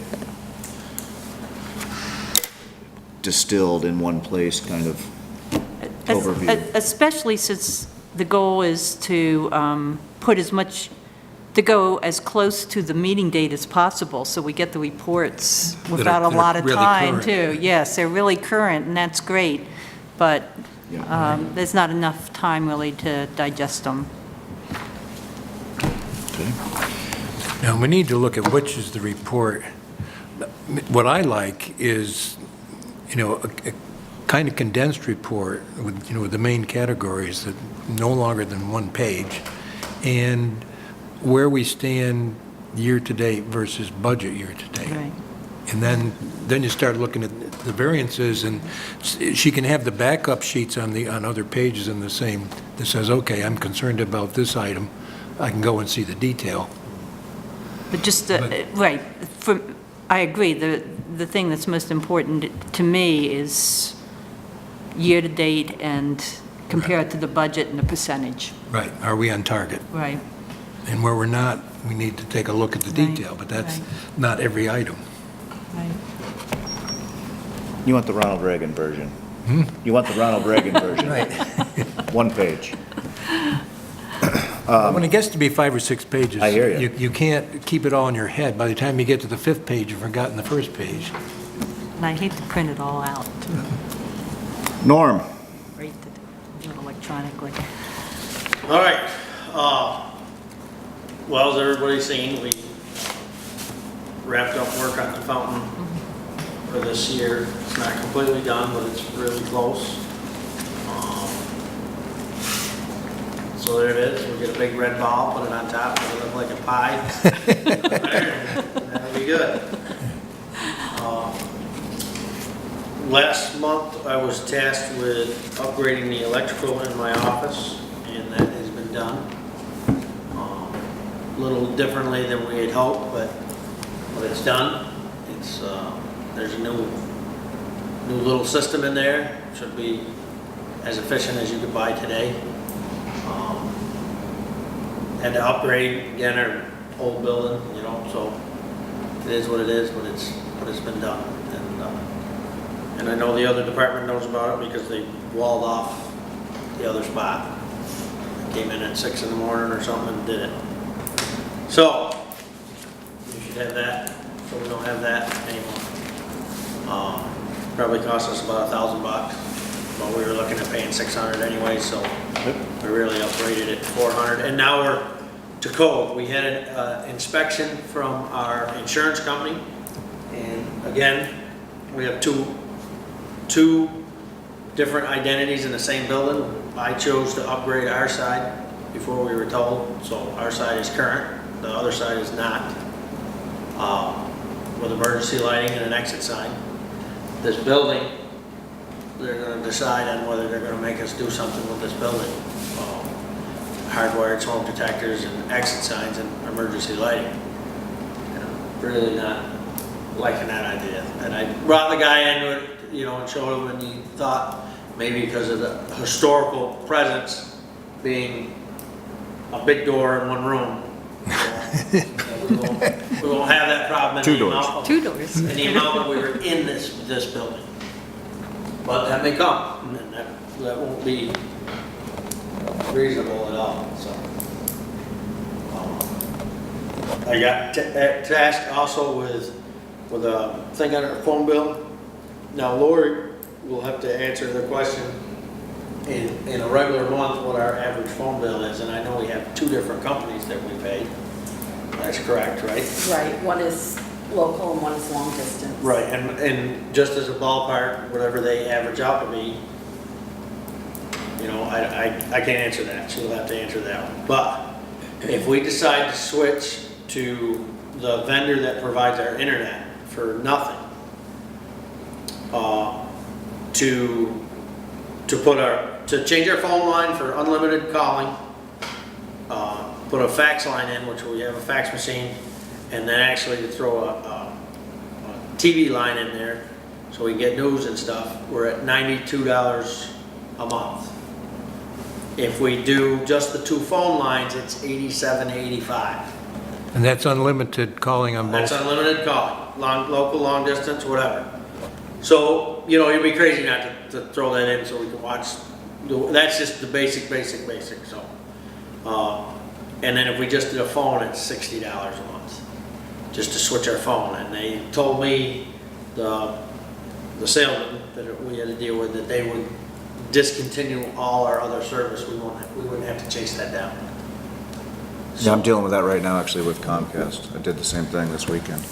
A: distilled in one place kind of overview.
E: Especially since the goal is to to go as close to the meeting date as possible, so we get the reports without a lot of
D: really
E: time,
D: current.
E: too. Yes, they're really current, and that's great, but there's not enough time really to digest them.
A: Okay.
D: Now, we need to look at which is the report. What I like is, a kind of condensed report with, with the main categories that no longer than one page, and where we stand year-to-date versus budget year-to-date.
E: Right.
D: And then you start looking at the variances, and she can have the backup sheets on other pages in the same, that says, okay, I'm concerned about this item, I can go and see the detail.
E: But just, right, I agree, the thing that's most important to me is year-to-date and compare it to the budget and the percentage.
D: Right, are we on target?
E: Right.
D: And where we're not, we need to take a look at the detail, but that's not every item.
E: Right.
A: You want the Ronald Reagan version? You want the Ronald Reagan version?
D: Right.
A: One page.
D: When it gets to be 5 or 6 pages,
A: I hear you.
D: You can't keep it all in your head. By the time you get to the 5th page, you've forgotten the first page.
E: And I hate to print it all out, too.
A: Norm?
E: Great to do it electronically.
I: All right, well, as everybody's seen, we wrapped up work on the fountain for this year. It's not completely done, but it's really close. So there it is, we get a big red ball, put it on top, it'll look like a pie. That'll be good. Last month, I was tasked with upgrading the electrical in my office, and that has been done. A little differently than we had hoped, but it's done. It's there's a new little system in there. Should be as efficient as you could buy today. Had to upgrade again our old building, so it is what it is, but it's been done. And I know the other department knows about it because they walled off the other spot. Came in at 6 in the morning or something and did it. So, we should have that, so we don't have that anymore. Probably cost us about $1,000, but we were looking at paying $600 anyway, so we really upgraded it to $400. And now we're to code. We had an inspection from our insurance company, and again, we have two different identities in the same building. I chose to upgrade our side before we were told, so our side is current, the other side is not. with emergency lighting and an exit sign. This building, they're gonna decide on whether they're gonna make us do something with this building. Hardwired smoke detectors and exit signs and emergency lighting. You know, really not liking that idea. And I brought the guy into it, you know, and showed him, and he thought maybe because of the historical presence being a big door in one room, we won't have that problem.
A: Two doors.
E: Two doors.
I: In the amount that we were in this building. But that may come, and that won't be reasonable at all, so. I got tasked also with a thing on our phone bill. Now Lori will have to answer the question in a regular month what our average phone bill is, and I know we have two different companies that we pay. That's correct, right?
C: Right, one is local and one is long distance.
I: Right, and just as a ballpark, whatever they average out to be, you know, I can't answer that, she'll have to answer that one. But if we decide to switch to the vendor that provides our internet for nothing, to change our phone line for unlimited calling, put a fax line in, which we have a fax machine, and then actually to throw a TV line in there so we get news and stuff, we're at $92 a month. If we do just the two phone lines, it's $87, $85.
D: And that's unlimited calling on both?
I: That's unlimited calling, local, long distance, whatever. So, you know, you'd be crazy not to throw that in so we can watch. That's just the basic, so. And then if we just did a phone, it's $60 a month, just to switch our phone. And they told me, the salesman that we had to deal with, that they would discontinue all our other service. We wouldn't have to chase that down.
A: Yeah, I'm dealing with that right now, actually, with Comcast. I did the same thing this weekend.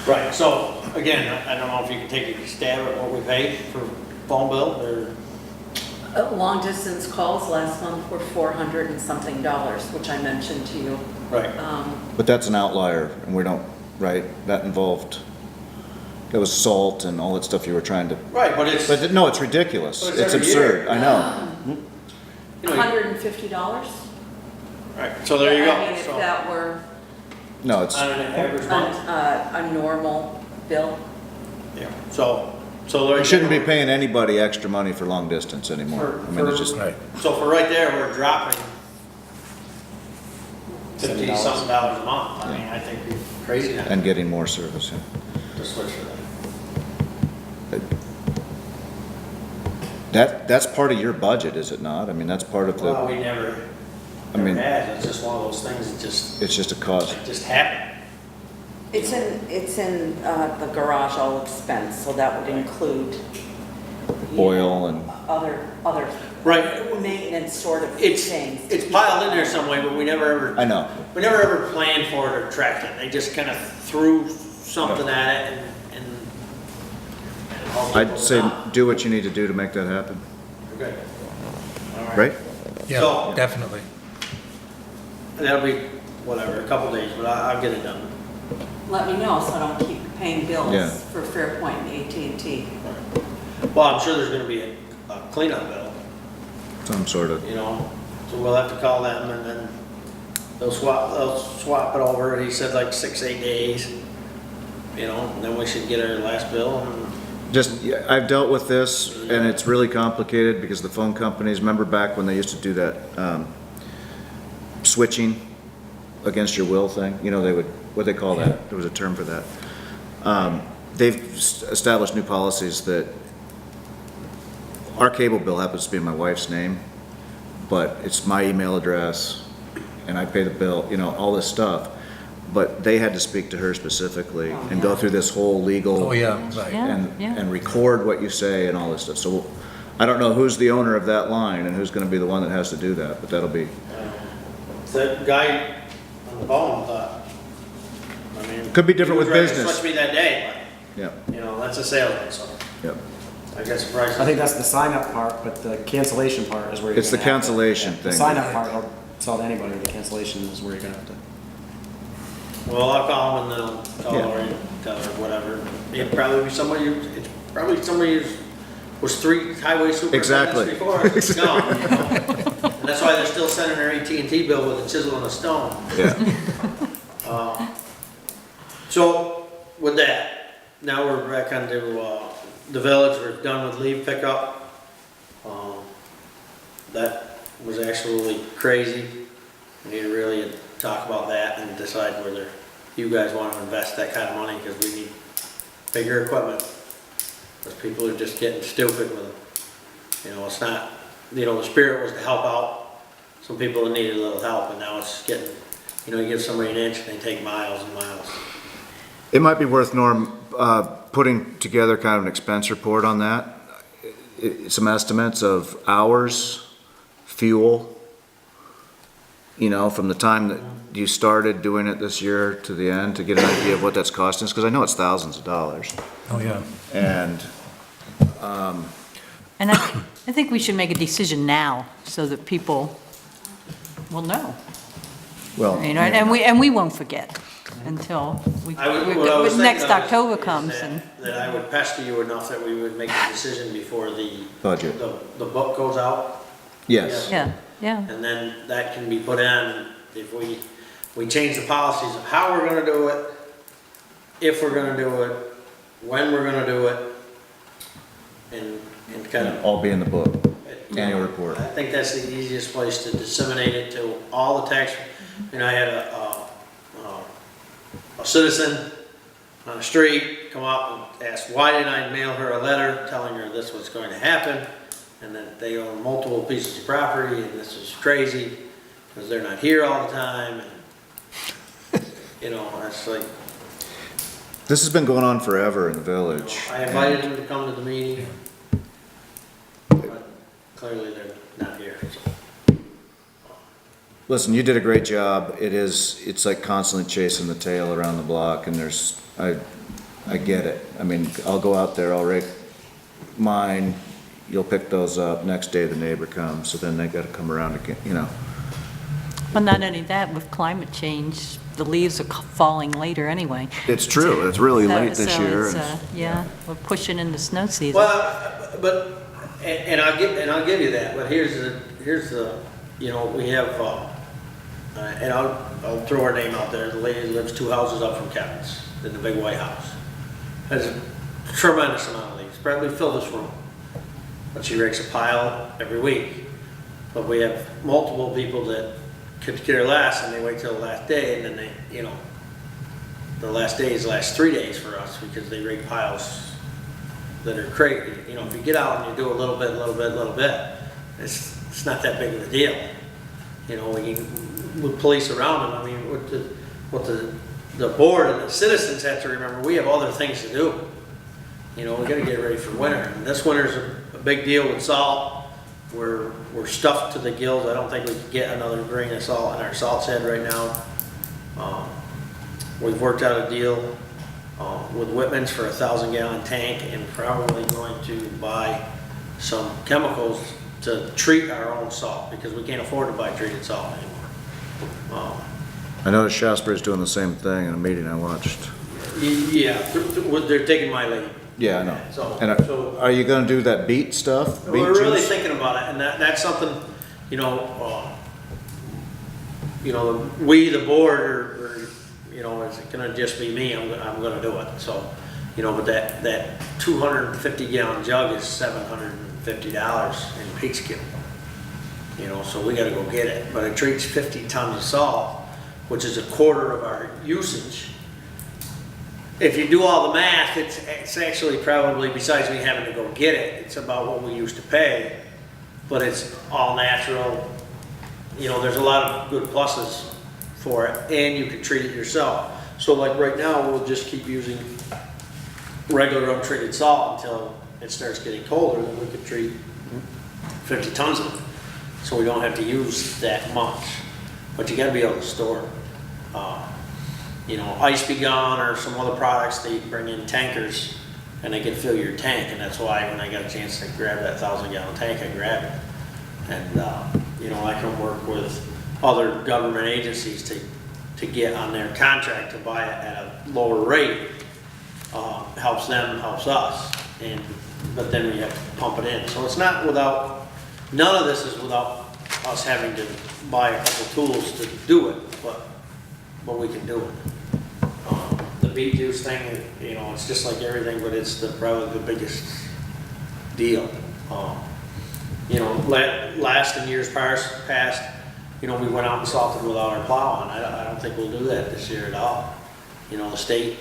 I: Right, so, again, I don't know if you can take a stab at what we pay for phone bill, or,
C: Long distance calls last month were $400 and something, which I mentioned to you.
I: right.
A: But that's an outlier, and we don't, right? That involved, that was salt and all that stuff you were trying to,
I: Right, but it's,
A: but no, it's ridiculous.
I: But it's
A: It's
I: every
A: absurd,
I: year.
A: I know.
I: you know,
C: $150?
I: right, so there you go.
C: I mean, if
I: So,
C: that were
A: No, it's,
I: on an average month,
C: a normal bill.
I: yeah, so there
A: you shouldn't be paying anybody extra money for long distance anymore. I mean, it's just,
D: Right.
I: So for right there, we're dropping $50-something a month. I mean, I think we're crazy not
A: and getting more service, yeah.
I: to switch for
A: That's part of your budget, is it not? I mean, that's part of
I: that. Well,
A: the,
I: we never
A: mean-
I: had, it's just one of those things that
A: it's just a cost.
I: just happen.
C: It's in the garage all expense, so that would include you
A: Oil
C: know,
A: and,
C: other
I: Right.
C: maintenance sort of
I: It's
C: things.
I: it's piled in there some way, but we never ever
A: I know.
I: planned for it or tracked it. They just kind of threw something at it and hoped it
A: I'd
I: would
A: say
I: not.
A: do what you need to do to make that happen,
I: We're good. All
A: right?
D: Yeah,
I: So-
D: definitely.
I: That'll be, whatever, a couple days, but I'll get it done.
C: Let me know so I don't keep paying bills
A: Yeah.
C: for Fairpoint and AT&T.
I: Well, I'm sure there's gonna be a cleanup bill,
A: Some sort of,
I: you know, so we'll have to call them and then they'll swap it over, and he said like 6-8 days, you know, and then we should get our last bill and,
A: just, yeah, I've dealt with this, and it's really complicated because the phone companies, remember back when they used to do that, switching against your will thing? You know, they would, what'd they call that? There was a term for that. They've established new policies that our cable bill happens to be in my wife's name, but it's my email address, and I pay the bill, you know, all this stuff. But they had to speak to her specifically and go through this whole legal.
D: Oh, yeah, right.
E: Yeah, yeah.
A: And record what you say and all this stuff. So I don't know who's the owner of that line and who's gonna be the one that has to do that, but that'll be,
I: the guy on the phone thought, I mean.
A: Could be different
I: he
A: with
I: was ready to
A: business.
I: Switch me that day,
A: yeah,
I: but, you know, that's a salesman, so
A: yeah.
I: I guess prices.
B: I think that's the sign-up part, but the cancellation part is where you're
A: It's the
B: gonna have to-
A: cancellation
B: The
A: thing.
B: sign-up part, I'll tell anybody, the cancellation is where you're gonna have to.
I: Well, I'll call them and then I'll tell
A: Yeah.
I: Lori, tell her whatever. It'd probably be somebody it's probably somebody who was 3 highway
A: Exactly.
I: superintendents before. It's gone, you know? And that's why they're still sending their AT&T bill with a chisel and a stone.
A: Yeah.
I: So with that, now we're back onto the village. We're done with leaf pickup. That was actually crazy. We need to really talk about that and decide whether you guys want to invest that kind of money, because we need bigger equipment. Because people are just getting stupid with them. You know, it's not, you know, the spirit was to help out some people that needed a little help, and now it's getting, you know, you give somebody an inch and they take miles and miles.
A: It might be worth, Norm, putting together kind of an expense report on that. Some estimates of hours, fuel, you know, from the time that you started doing it this year to the end, to get an idea of what that's costing us, because I know it's thousands of dollars.
D: Oh, yeah.
A: And,
E: And I think we should make a decision now so that people will know.
A: well.
E: You know, and we won't forget until
I: What I was
E: next
I: thinking of
E: October
I: is
E: comes
I: that-
E: and,
I: That I would pester you enough that we would make a decision before the
A: Budget.
I: the book goes out.
A: Yes.
E: yeah, yeah.
I: And then that can be put in, if we change the policies of how we're gonna do it, if we're gonna do it, when we're gonna do it, and kind of.
A: All be in the book, annual report.
I: I think that's the easiest place to disseminate it to all the tax. You know, I had a citizen on the street come up and ask, why didn't I mail her a letter telling her this was going to happen? And that they own multiple pieces of property and this is crazy because they're not here all the time. And, you know, it's like,
A: This has been going on forever in the village.
I: I invited them to come to the meeting, but clearly they're not here, so.
A: Listen, you did a great job. It's like constantly chasing the tail around the block, and I get it. I mean, I'll go out there, I'll rake mine, you'll pick those up, next day the neighbor comes, so then they gotta come around again, you know.
E: Well, not only that, with climate change, the leaves are falling later anyway.
A: It's true, it's really late this
E: So
A: year.
E: it's, yeah, we're pushing into snow season.
I: Well, but, and I'll give you that, but here's the, you know, we have, and I'll throw her name out there, the lady lives 2 houses up from Kevin's, in the big white house. Has a tremendous amount of leaves, probably fill this room. But she rakes a pile every week. But we have multiple people that could care less, and they wait till the last day, and then they, you know, the last days last 3 days for us because they rake piles that are crazy. You know, if you get out and you do a little bit, it's not that big of a deal. You know, with police around them, I mean, what the board and the citizens have to remember, we have other things to do. You know, we gotta get ready for winter. And this winter's a big deal with salt. We're stuffed to the gills. I don't think we can get another grain of salt in our salt shed right now. We've worked out a deal with Whitman's for a 1,000-gallon tank, and probably going to buy some chemicals to treat our own salt because we can't afford to buy treated salt anymore.
A: I noticed Shasbury's doing the same thing in a meeting I watched.
I: Yeah, they're taking my lead.
A: Yeah, I know.
I: So-
A: And are you gonna do that beet stuff? Beet
I: We're really
A: juice?
I: thinking about it, and that's something, you know, we, the board, or, you know, is it gonna just be me? I'm gonna do it. So, you know, but that 250-gallon jug is $750 in Peekskill. You know, so we gotta go get it. But it treats 50 tons of salt, which is a quarter of our usage. If you do all the math, it's actually probably, besides me having to go get it, it's about what we used to pay, but it's all natural. You know, there's a lot of good pluses for it, and you can treat it yourself. So like right now, we'll just keep using regular untreated salt until it starts getting colder, then we could treat 50 tons of it. So we don't have to use that much, but you gotta be able to store it. You know, Ice Be Gone or some other products, they bring in tankers and they can fill your tank, and that's why when I got a chance to grab that 1,000-gallon tank, I grabbed it. And, you know, I can work with other government agencies to to get on their contract to buy it at a lower rate, helps them, helps us, but then we have to pump it in. So it's not without, none of this is without us having to buy a couple tools to do it, but we can do it. The beet juice thing, you know, it's just like everything, but it's probably the biggest deal. You know, last in years past, you know, we went out and salted without our plow on. I don't think we'll do that this year at all. You know, the state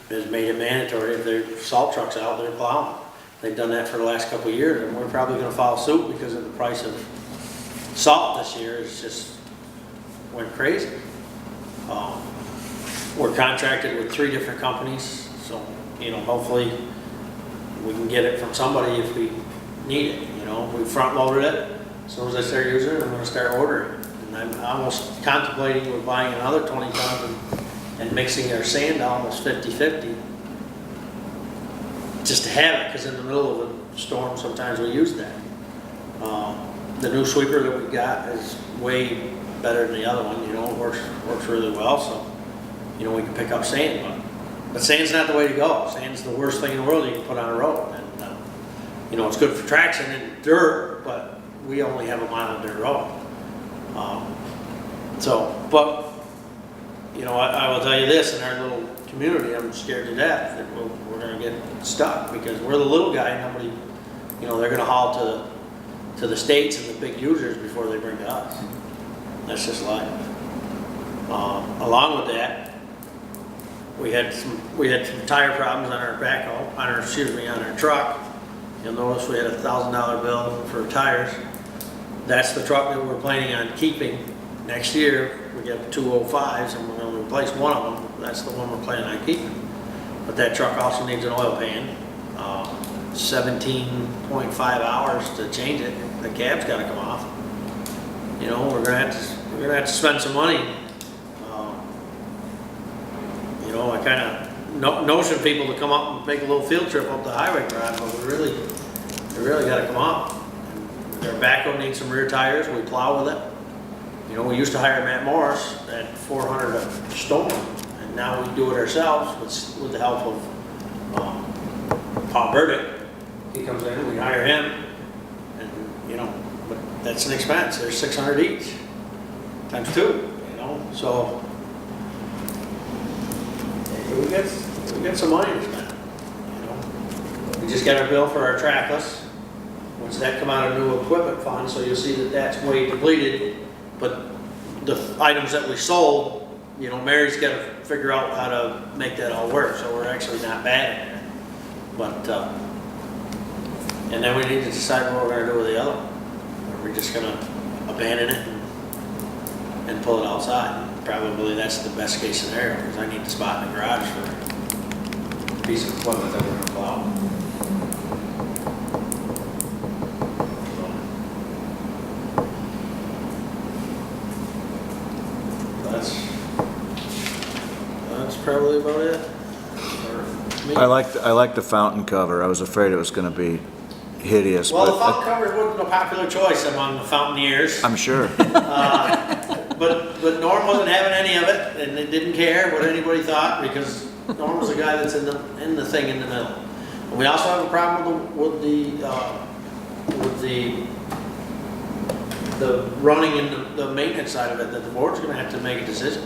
I: has made it mandatory if their salt truck's out, they're plowing. They've done that for the last couple of years, and we're probably gonna follow suit because of the price of salt this year is just went crazy. We're contracted with 3 different companies, so, you know, hopefully we can get it from somebody if we need it, you know. We front loaded it. As soon as I start using it, I'm gonna start ordering. And I'm almost contemplating with buying another 20 tons and mixing our sand almost 50-50. Just to have it, because in the middle of a storm, sometimes we use that. The new sweeper that we got is way better than the other one, you know, it works really well, so, you know, we can pick up sand, but sand's not the way to go. Sand's the worst thing in the world you can put on a road. And, you know, it's good for traction and dirt, but we only have a mile of dirt road. But, you know, I will tell you this, in our little community, I'm scared to death that we're gonna get stuck because we're the little guy, nobody, you know, they're gonna haul to the states and the big users before they bring to us. That's just life. Along with that, we had some tire problems on our backhoe, on our truck. You'll notice we had a $1,000 bill for tires. That's the truck that we're planning on keeping next year. We got 2 05s and we're going to replace one of them. That's the one we're planning on keeping. But that truck also needs an oil pan. 17.5 hours to change it. The cab's got to come off. You know, we're gonna have to spend some money. You know, I kind of notion people to come up and make a little field trip up the highway garage, but we really got to come up. Our backhoe needs some rear tires. We plow with it. You know, we used to hire Matt Morris at $400 a storm, and now we do it ourselves with the help of Paul Burdick. He comes in, we hire him, and you know, but that's an expense. There's 600 each, times 2. You know, so we got some money to spend. You know, we just got our bill for our trackless. Once that come out of new equipment fund, so you'll see that that's way depleted. But the items that we sold, you know, Mary's got to figure out how to make that all work. So we're actually not bad at it. But and then we need to decide what we're going to do with the other one. Are we just going to abandon it and pull it outside? Probably that's the best case scenario because I need the spot in the garage for a piece of equipment that we're going to plow. That's probably about it.
A: I like the fountain cover. I was afraid it was going to be hideous.
I: Well,
A: but
I: the fountain cover wasn't a popular choice among the fountaineers.
A: I'm sure.
I: But Norm wasn't having any of it, and they didn't care what anybody thought because Norm was the guy that's in the thing in the middle. And we also have a problem with the running and the maintenance side of it. That the board's going to have to make a decision.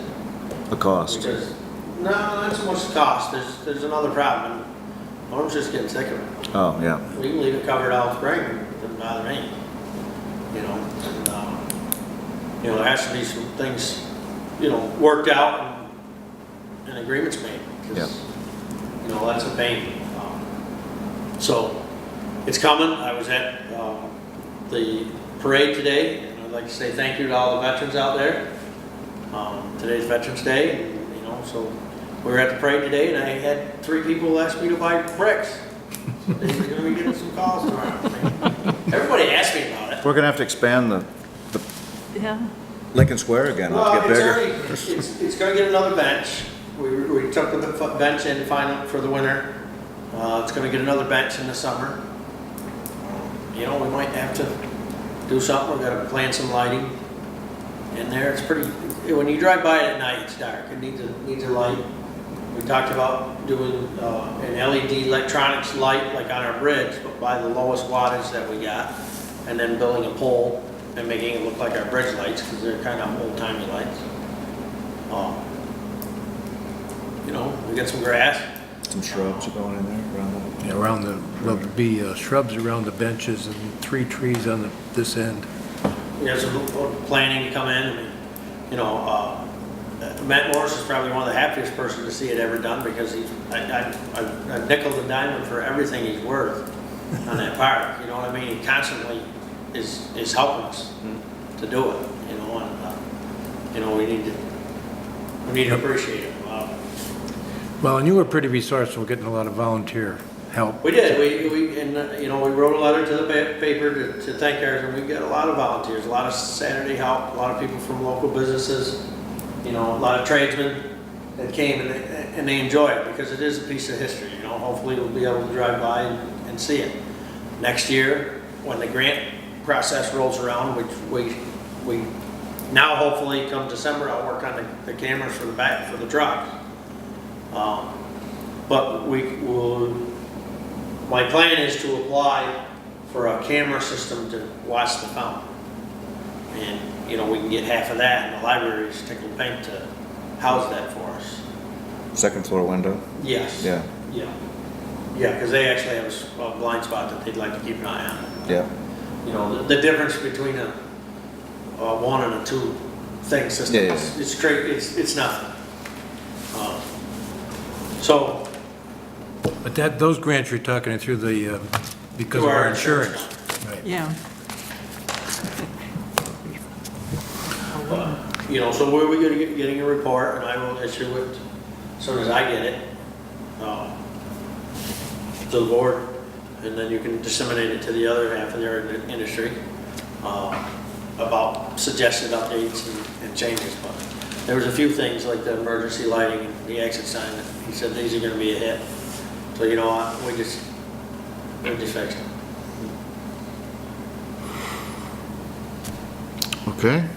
A: The cost.
I: Because, no, not so much the cost. There's another problem. Norm's just getting sick of it.
A: Oh, yeah.
I: We can leave it covered all spring. It doesn't bother me. You know, and, you know, there has to be some things, you know, worked out and agreements made. Because, you know, that's a pain. So it's coming. I was at the parade today, and I'd like to say thank you to all the veterans out there. Today's Veterans Day, and, you know, so we were at the parade today, and I had 3 people ask me to buy bricks. So they're going to be getting some calls tomorrow. Everybody asked me about it.
A: We're going to have to expand the
E: Yeah.
A: Lincoln Square again.
I: Well,
A: Let's get bigger.
I: it's going to get another bench. We took the bench in finally for the winter. It's going to get another bench in the summer. You know, we might have to do something. We've got to plan some lighting. in there. It's pretty, when you drive by it at night, it's dark. It needs a light. We talked about doing an LED electronics light like on our bridge, but by the lowest wattage that we got, and then building a pole and making it look like our bridge lights, because they're kind of old-timey lights. You know, we got some grass.
A: Some shrubs going in there around the...
D: Yeah, around the, there'll be shrubs around the benches and 3 trees on this end.
I: We have some planning to come in. I mean, you know, Matt Morris is probably one of the happiest persons to see it ever done, because I've nickel and diamond for everything he's worth on that park. You know what I mean? He constantly is helping us to do it. You know, and you know, we need to appreciate it.
D: Well, and you were pretty resourceful, getting a lot of volunteer help.
I: We did. We you know, we wrote a letter to the paper to thank ours, and we got a lot of volunteers, a lot of Saturday help, a lot of people from local businesses, you know, a lot of tradesmen that came, and they enjoy it because it is a piece of history. You know, hopefully we'll be able to drive by and see it. Next year, when the grant process rolls around, which we now hopefully come December, I'll work on the cameras for the back for the trucks. But my plan is to apply for a camera system to watch the fountain. And, you know, we can get half of that, and the library's tickled pink to house that for us.
A: Second floor window?
I: Yes.
A: Yeah.
I: Yeah. Yeah, because they actually have a blind spot that they'd like to keep an eye on.
A: Yeah.
I: You know, the difference between a 1 and a 2 thing system,
A: Yeah.
I: it's great, it's nothing. So,
D: But those grants you're talking are through the, because
I: Through
D: of our
I: our
D: insurance.
I: insurance.
D: Right.
E: Yeah.
I: you know, so we're getting a report, and I will issue it as soon as I get it to the board, and then you can disseminate it to the other half of the industry about suggested updates and changes. But there was a few things like the emergency lighting and the exit sign that he said these are going to be a hit. So you know what, we just fixed them.
A: Okay.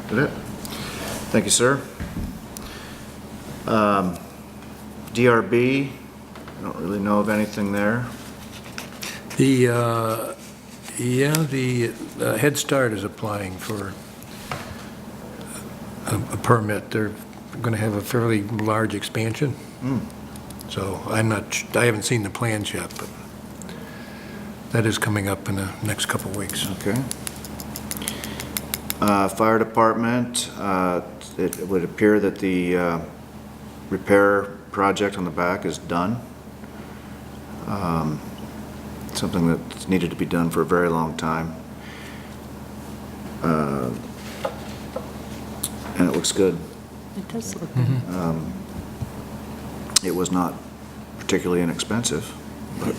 A: That it? Thank you, sir. DRB, I don't really know of anything there.
D: The, the Head Start is applying for a permit. They're going to have a fairly large expansion. So I haven't seen the plans yet, but that is coming up in the next couple of weeks.
A: Okay. Fire department, it would appear that the repair project on the back is done. Something that's needed to be done for a very long time. And it looks good.
E: It does look good.
A: It was not particularly inexpensive, but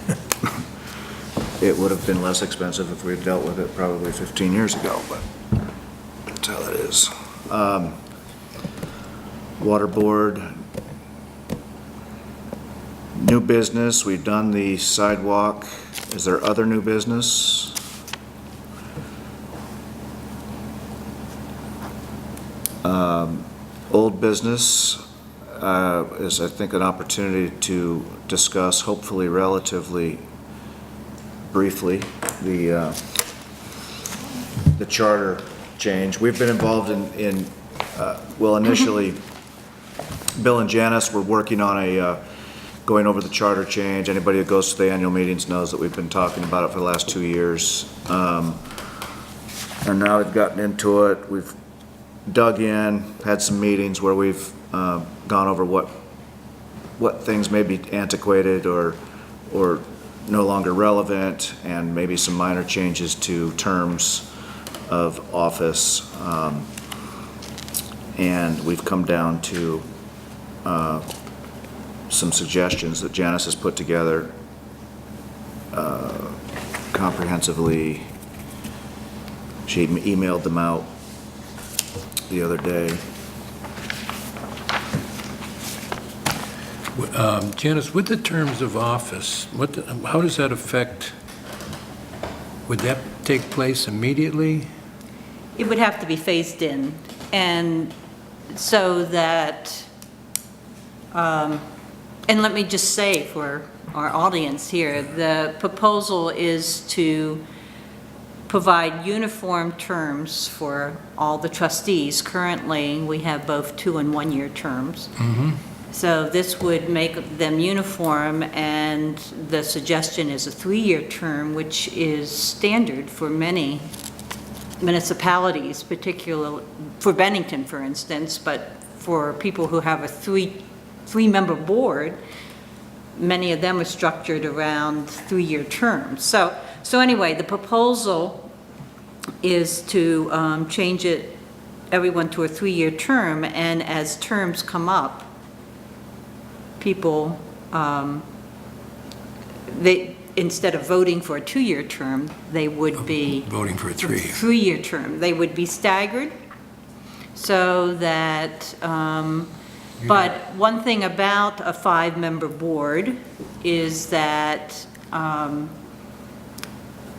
A: it would have been less expensive if we had dealt with it probably 15 years ago, but that's how that is. Water board, new business, we've done the sidewalk. Is there other new business? Old business is, I think, an opportunity to discuss, hopefully relatively briefly, the charter change. We've been involved in well, initially, Bill and Janice were working on going over the charter change. Anybody who goes to the annual meetings knows that we've been talking about it for the last 2 years. And now we've gotten into it. We've dug in, had some meetings where we've gone over what things may be antiquated or no longer relevant, and maybe some minor changes to terms of office. And we've come down to some suggestions that Janice has put together comprehensively. She emailed them out the other day.
D: Janice, with the terms of office, how does that affect, would that take place immediately?
E: it would have to be phased in, and so that, and let me just say for our audience here, the proposal is to provide uniform terms for all the trustees. Currently, we have both 2- and 1-year terms. So this would make them uniform, and the suggestion is a 3-year term, which is standard for many municipalities, particularly for Bennington, for instance, but for people who have a three-member board, many of them are structured around 3-year terms. So anyway, the proposal is to change everyone to a 3-year term, and as terms come up, people, instead of voting for a 2-year term, they would be
D: Voting for a 3-year.
E: 3-year term. They would be staggered, so that, but one thing about a 5-member board is that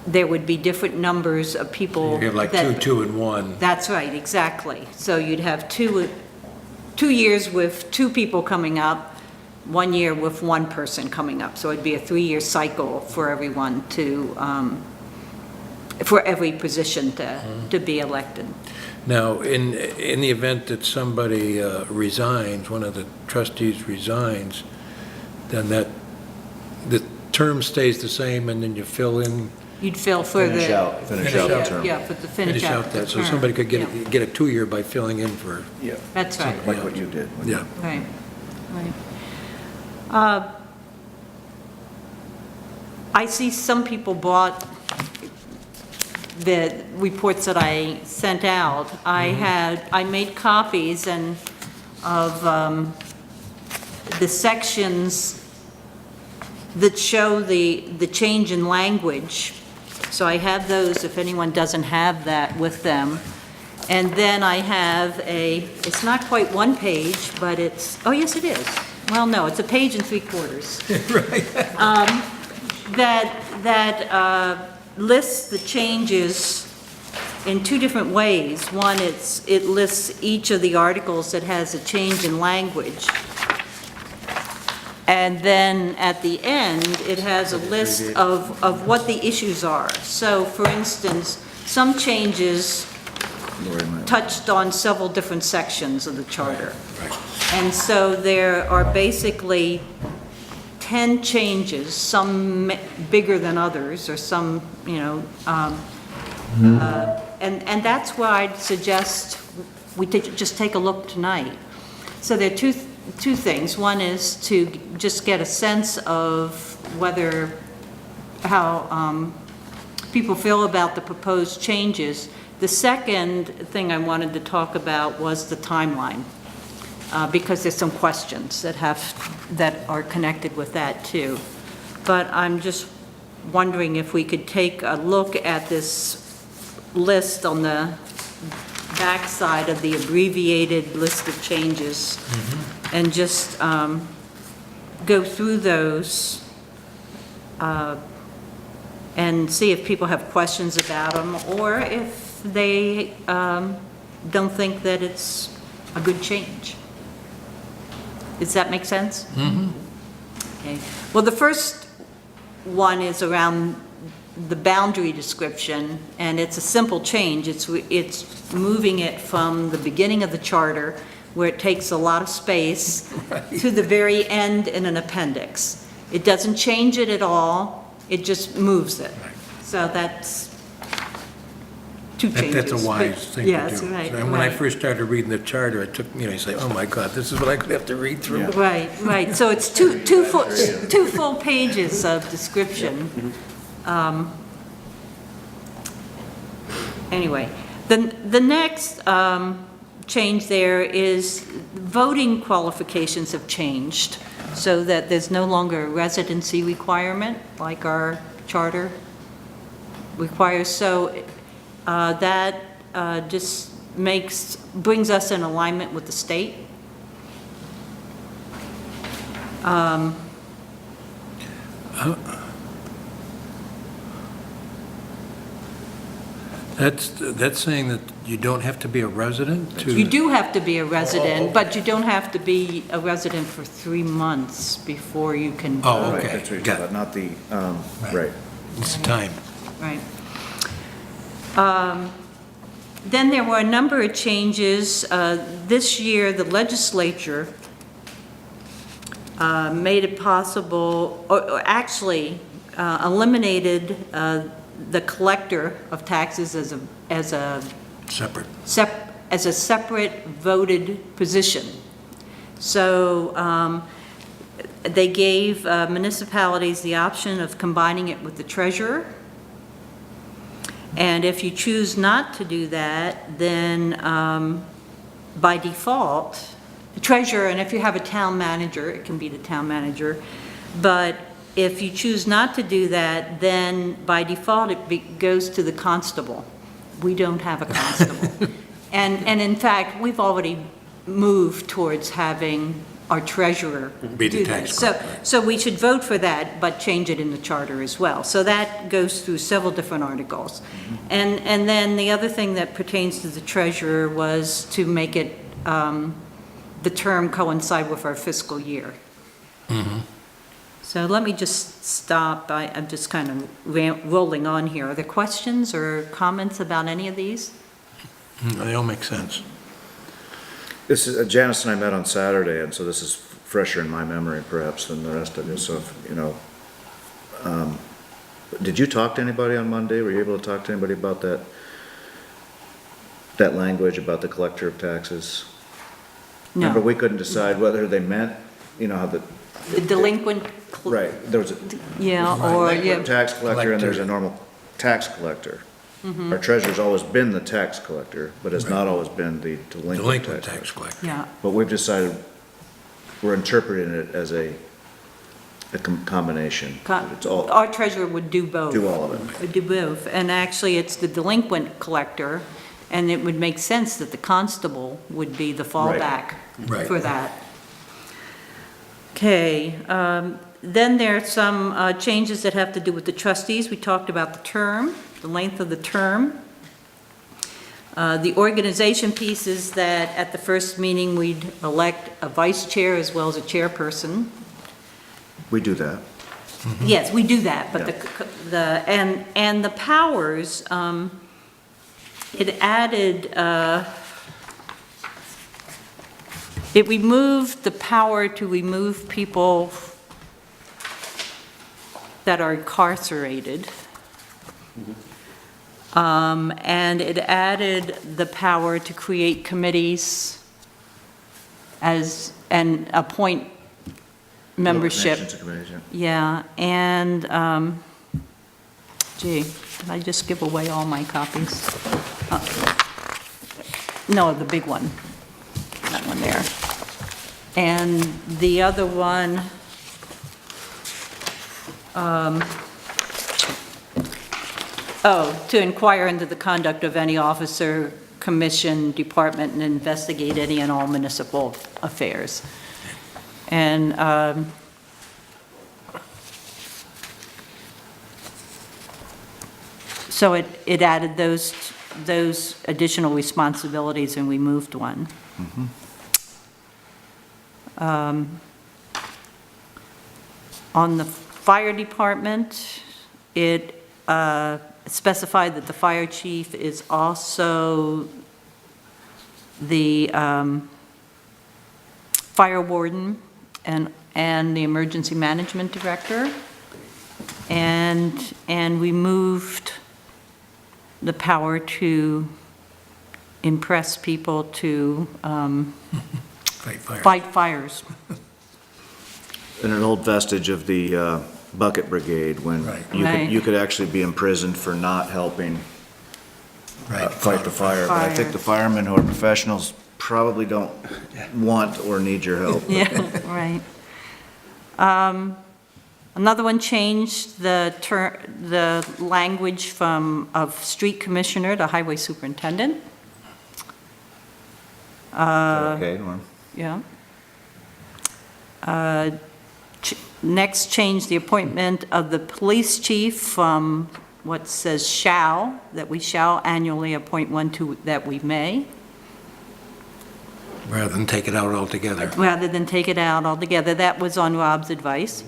E: there would be different numbers of people.
D: You have like
E: that-
D: 2, and 1.
E: That's right, exactly. So you'd have 2 years with 2 people coming up, 1 year with 1 person coming up. So it'd be a 3-year cycle for everyone to, for every position to be elected.
D: Now, in the event that somebody resigns, one of the trustees resigns, then the term stays the same, and then you fill in.
E: You'd fill for the.
A: Finish out the term.
E: Yeah, for the finish out the
D: that. So
E: term.
D: somebody could
E: Yeah.
D: get a 2-year by filling in for,
A: Yeah.
E: That's right.
A: Like what you did.
D: yeah.
E: Right, right. I see some people bought the reports that I sent out. I made copies of the sections that show the change in language. So I have those if anyone doesn't have that with them. And then I have it's not quite 1 page, but it's, oh yes it is. Well, no, it's 1 3/4. Right. That lists the changes in 2 different ways. One, it lists each of the articles that has a change in language. And then at the end, it has a list of what the issues are. So, for instance, some changes touched on several different sections of the charter. And so there are basically 10 changes, some bigger than others, or some, and that's why I'd suggest we just take a look tonight. So there are two things. One is to just get a sense of how people feel about the proposed changes. The second thing I wanted to talk about was the timeline, because there's some questions that are connected with that too. But I'm just wondering if we could take a look at this list on the backside of the abbreviated list of changes, and just go through those and see if people have questions about them, or if they don't think that it's a good change. Does that make sense? Mm-hmm. Okay. Well, the first one is around the boundary description, and it's a simple change. It's moving it from the beginning of the charter, where it takes a lot of space, to the very end in an appendix. It doesn't change it at all, it just moves it. So that's 2 changes.
D: That's a wise thing to do.
E: Yes, right.
D: And when I
E: right.
D: first started reading the charter, it took, you say, oh my God, this is what I could have to read through.
E: Right. So it's two full pages of description. Anyway, the next change there is voting qualifications have changed, so that there's no longer a residency requirement like our charter requires. So that just brings us in alignment with the state.
D: That's saying that you don't have to be a resident to...
E: You do have to be a resident, but you don't have to be a resident for 3 months before you can
D: Oh,
E: vote.
A: Right,
D: okay,
A: that's what you're
D: got
A: talking about, not the,
D: Right.
A: right.
D: It's time.
E: Right. Then there were a number of changes. This year, the legislature made it possible, or actually eliminated the collector of taxes as a
D: Separate.
E: as a separate voted position. So they gave municipalities the option of combining it with the treasurer. And if you choose not to do that, then by default, the treasurer, and if you have a town manager, it can be the town manager, but if you choose not to do that, then by default, it goes to the constable. We don't have a constable. And in fact, we've already moved towards having our treasurer
D: Be the
E: do
D: tax
E: that.
D: collector.
E: So we should vote for that, but change it in the charter as well. So that goes through several different articles. And then the other thing that pertains to the treasurer was to make it, the term coincide with our fiscal year. So let me just stop. I'm just kind of rolling on here. Are there questions or comments about any of these?
D: They all make sense.
A: This is, Janice and I met on Saturday, and so this is fresher in my memory perhaps than the rest of you, so, if, you know, did you talk to anybody on Monday? Were you able to talk to anybody about that language about the collector of taxes? Remember,
E: No.
A: we couldn't decide whether they meant, you know, how the,
E: The delinquent.
A: right, there was a
E: Yeah, or,
A: delinquent
E: yeah,
A: tax collector and there's a
D: Collector.
A: normal tax collector. Our treasurer's always been the tax collector, but has not always been the delinquent
D: Delinquent
A: tax
D: tax
A: collector.
D: collector.
E: yeah.
A: But we've decided, we're interpreting it as a combination. It's all,
E: Our treasurer would do both.
A: do all of it.
E: Would do both. And actually, it's the delinquent collector, and it would make sense that the constable would be the fallback
D: Right.
E: for that. Okay, then there are some changes that have to do with the trustees. We talked about the term, the length of the term. The organization piece is that at the first meeting, we'd elect a vice chair as well as a chairperson.
A: We do that.
E: Yes, we do that, but
A: Yeah.
E: and the powers, it added, it removed the power to remove people that are incarcerated. And it added the power to create committees and appoint membership.
A: Nominations and committees, yeah.
E: Yeah, and, gee, did I just give away all my copies? No, the big one, that one there. And the other one, to inquire into the conduct of any officer, commission, department, and investigate any and all municipal affairs. And so it added those additional responsibilities, and we moved one. On the fire department, it specified that the fire chief is also the fire warden and the emergency management director. And we moved the power to impress people to
D: Fight fire.
E: fight fires.
A: And an old vestige of the bucket brigade, when
D: Right.
E: Right.
A: you could actually be imprisoned for not helping
D: Right.
A: fight the fire. But I think the firemen who are professionals probably don't want or need your help.
E: Yeah, right. Another one changed the language of street commissioner to highway superintendent.
A: Okay, Norm?
E: Yeah. Next, changed the appointment of the police chief from what says shall, that we shall annually appoint one to, that we may,
D: Rather than take it out altogether.
E: rather than take it out altogether. That was on Rob's advice.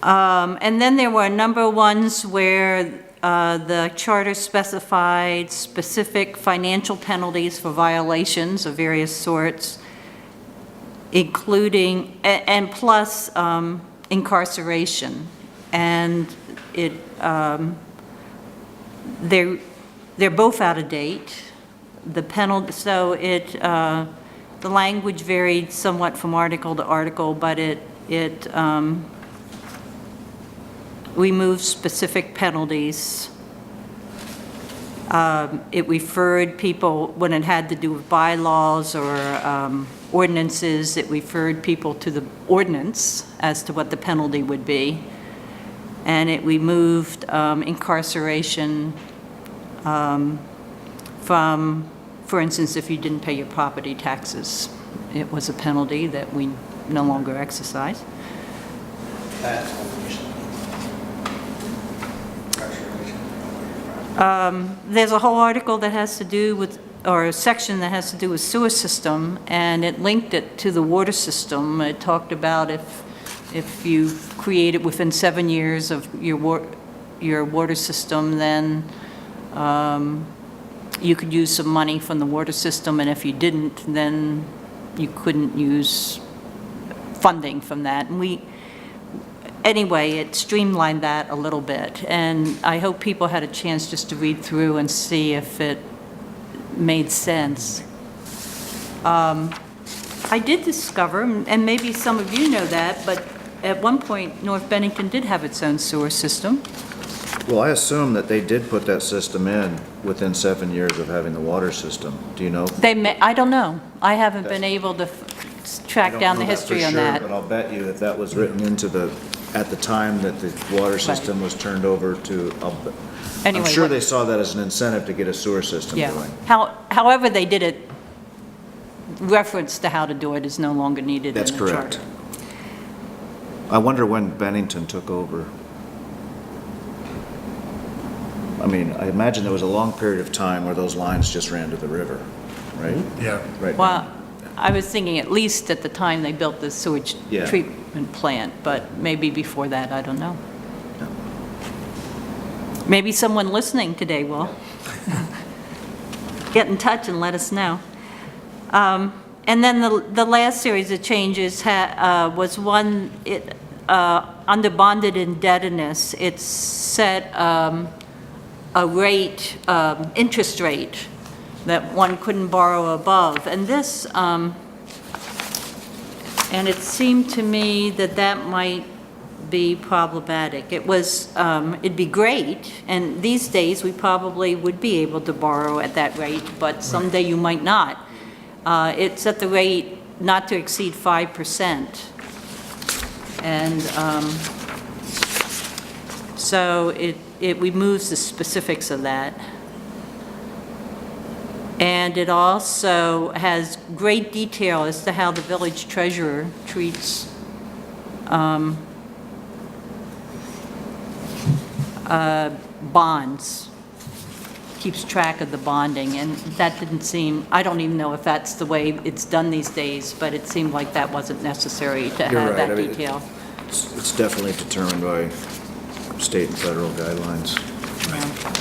E: And then there were a number of ones where the charter specified specific financial penalties for violations of various sorts, including, and plus incarceration. And it, they're both out of date. The penalty, so it, the language varied somewhat from article to article, but it removed specific penalties. It referred people, when it had to do with bylaws or ordinances, it referred people to the ordinance as to what the penalty would be. And it removed incarceration from, for instance, if you didn't pay your property taxes, it was a penalty that we no longer exercise.
I: That's what we should.
E: There's a whole article that has to do with, or a section that has to do with sewer system, and it linked it to the water system. It talked about if you create it within 7 years of your water system, then you could use some money from the water system, and if you didn't, then you couldn't use funding from that. And anyway, it streamlined that a little bit, and I hope people had a chance just to read through and see if it made sense. I did discover, and maybe some of you know that, but at one point, North Bennington did have its own sewer system.
A: Well, I assume that they did put that system in within 7 years of having the water system. Do you know?
E: I don't know. I haven't been able to
A: I
E: track
A: don't
E: down
A: know
E: the
A: that for
E: history on
A: sure,
E: that.
A: But I'll bet you if that was written into at the time that the water system was turned over to, I'm
E: Anyway,
A: sure
E: what-
A: they saw that as an incentive to get a sewer system
E: Yeah.
A: going.
E: However they did it, reference to how to do it is no longer needed in the
A: That's
E: charter.
A: correct. I wonder when Bennington took over. I mean, I imagine there was a long period of time where those lines just ran to the river, right?
D: Yeah.
A: Right.
E: Well, I was thinking at least at the time they built the sewage
A: Yeah.
E: treatment plant, but maybe before that, I don't know.
A: Yeah.
E: Maybe someone listening today will get in touch and let us know. And then the last series of changes was one, under bonded indebtedness, it set a rate, interest rate that one couldn't borrow above. And this, and it seemed to me that that might be problematic. It was, it'd be great, and these days we probably would be able to borrow at that rate, but someday you might not. It's at the rate not to exceed 5%. And so it removes the specifics of that. And it also has great detail as to how the village treasurer treats bonds, keeps track of the bonding, and that didn't seem, I don't even know if that's the way it's done these days, but it seemed like that wasn't necessary to
A: You're
E: have
A: right.
E: that
A: I mean,
E: detail.
A: It's definitely determined by state and federal guidelines,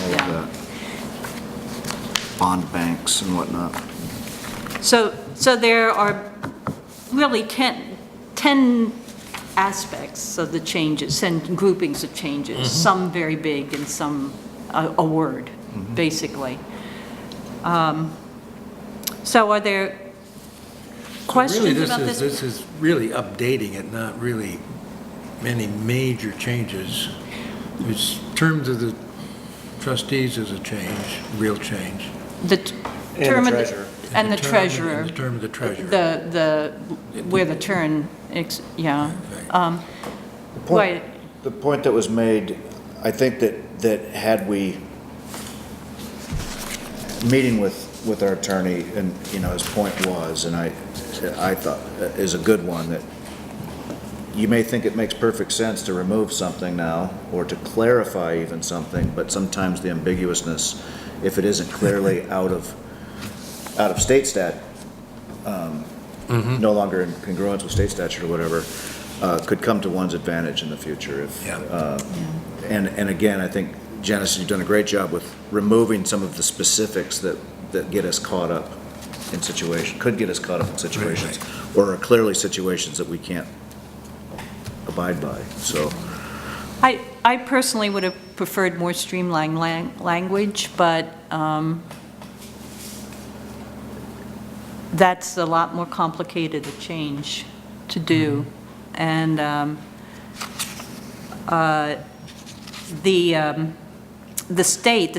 A: all
E: Yeah.
A: of that. Bond banks and whatnot.
E: So there are really 10 aspects of the changes and groupings of changes, some very big and some a word, basically. So are there questions
D: Really,
E: about this?
D: this is really updating it, not really any major changes. It's terms of the trustees is a change, real change.
E: The term of
B: treasurer.
E: And the
D: term-
E: treasurer.
D: and the term of the treasurer.
E: Where the turn, yeah.
A: The point-
E: Right.
A: The point that was made, I think that had we, meeting with our attorney, and, you know, his point was, and I thought is a good one, that you may think it makes perfect sense to remove something now, or to clarify even something, but sometimes the ambiguousness, if it isn't clearly out of state no longer in congruence with state statute or whatever, could come to one's advantage in the future. And again, I think, Janice, you've done a great job with removing some of the specifics that get us caught up in could get us caught up in situations, or are clearly situations that we can't abide by, so.
E: I personally would have preferred more streamlined language, but that's a lot more complicated a change to do. And the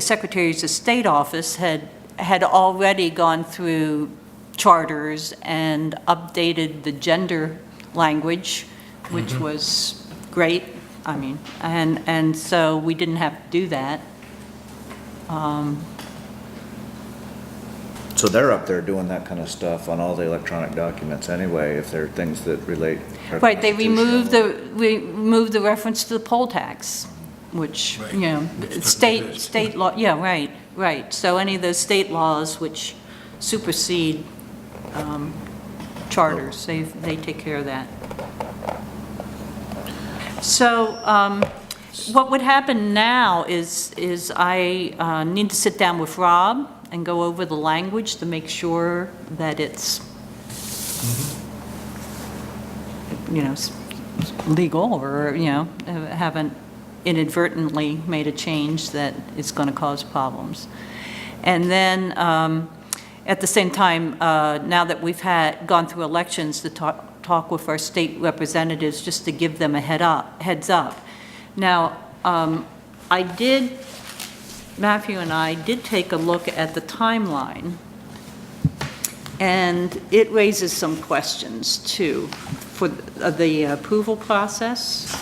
E: Secretary's of State office had already gone through charters and updated the gender language, which was great. I mean, and so we didn't have to do that.
A: So they're up there doing that kind of stuff on all the electronic documents anyway, if there are things that relate.
E: Right, they removed the reference to the poll tax, which, you know, state law, yeah, right. So any of those state laws which supersede charters, they take care of that. So what would happen now is I need to sit down with Rob and go over the language to make sure that it's, you know, legal, or, you know, haven't inadvertently made a change that is going to cause problems. And then at the same time, now that we've gone through elections, to talk with our state representatives just to give them a heads up. Now, Matthew and I did take a look at the timeline, and it raises some questions too for the approval process.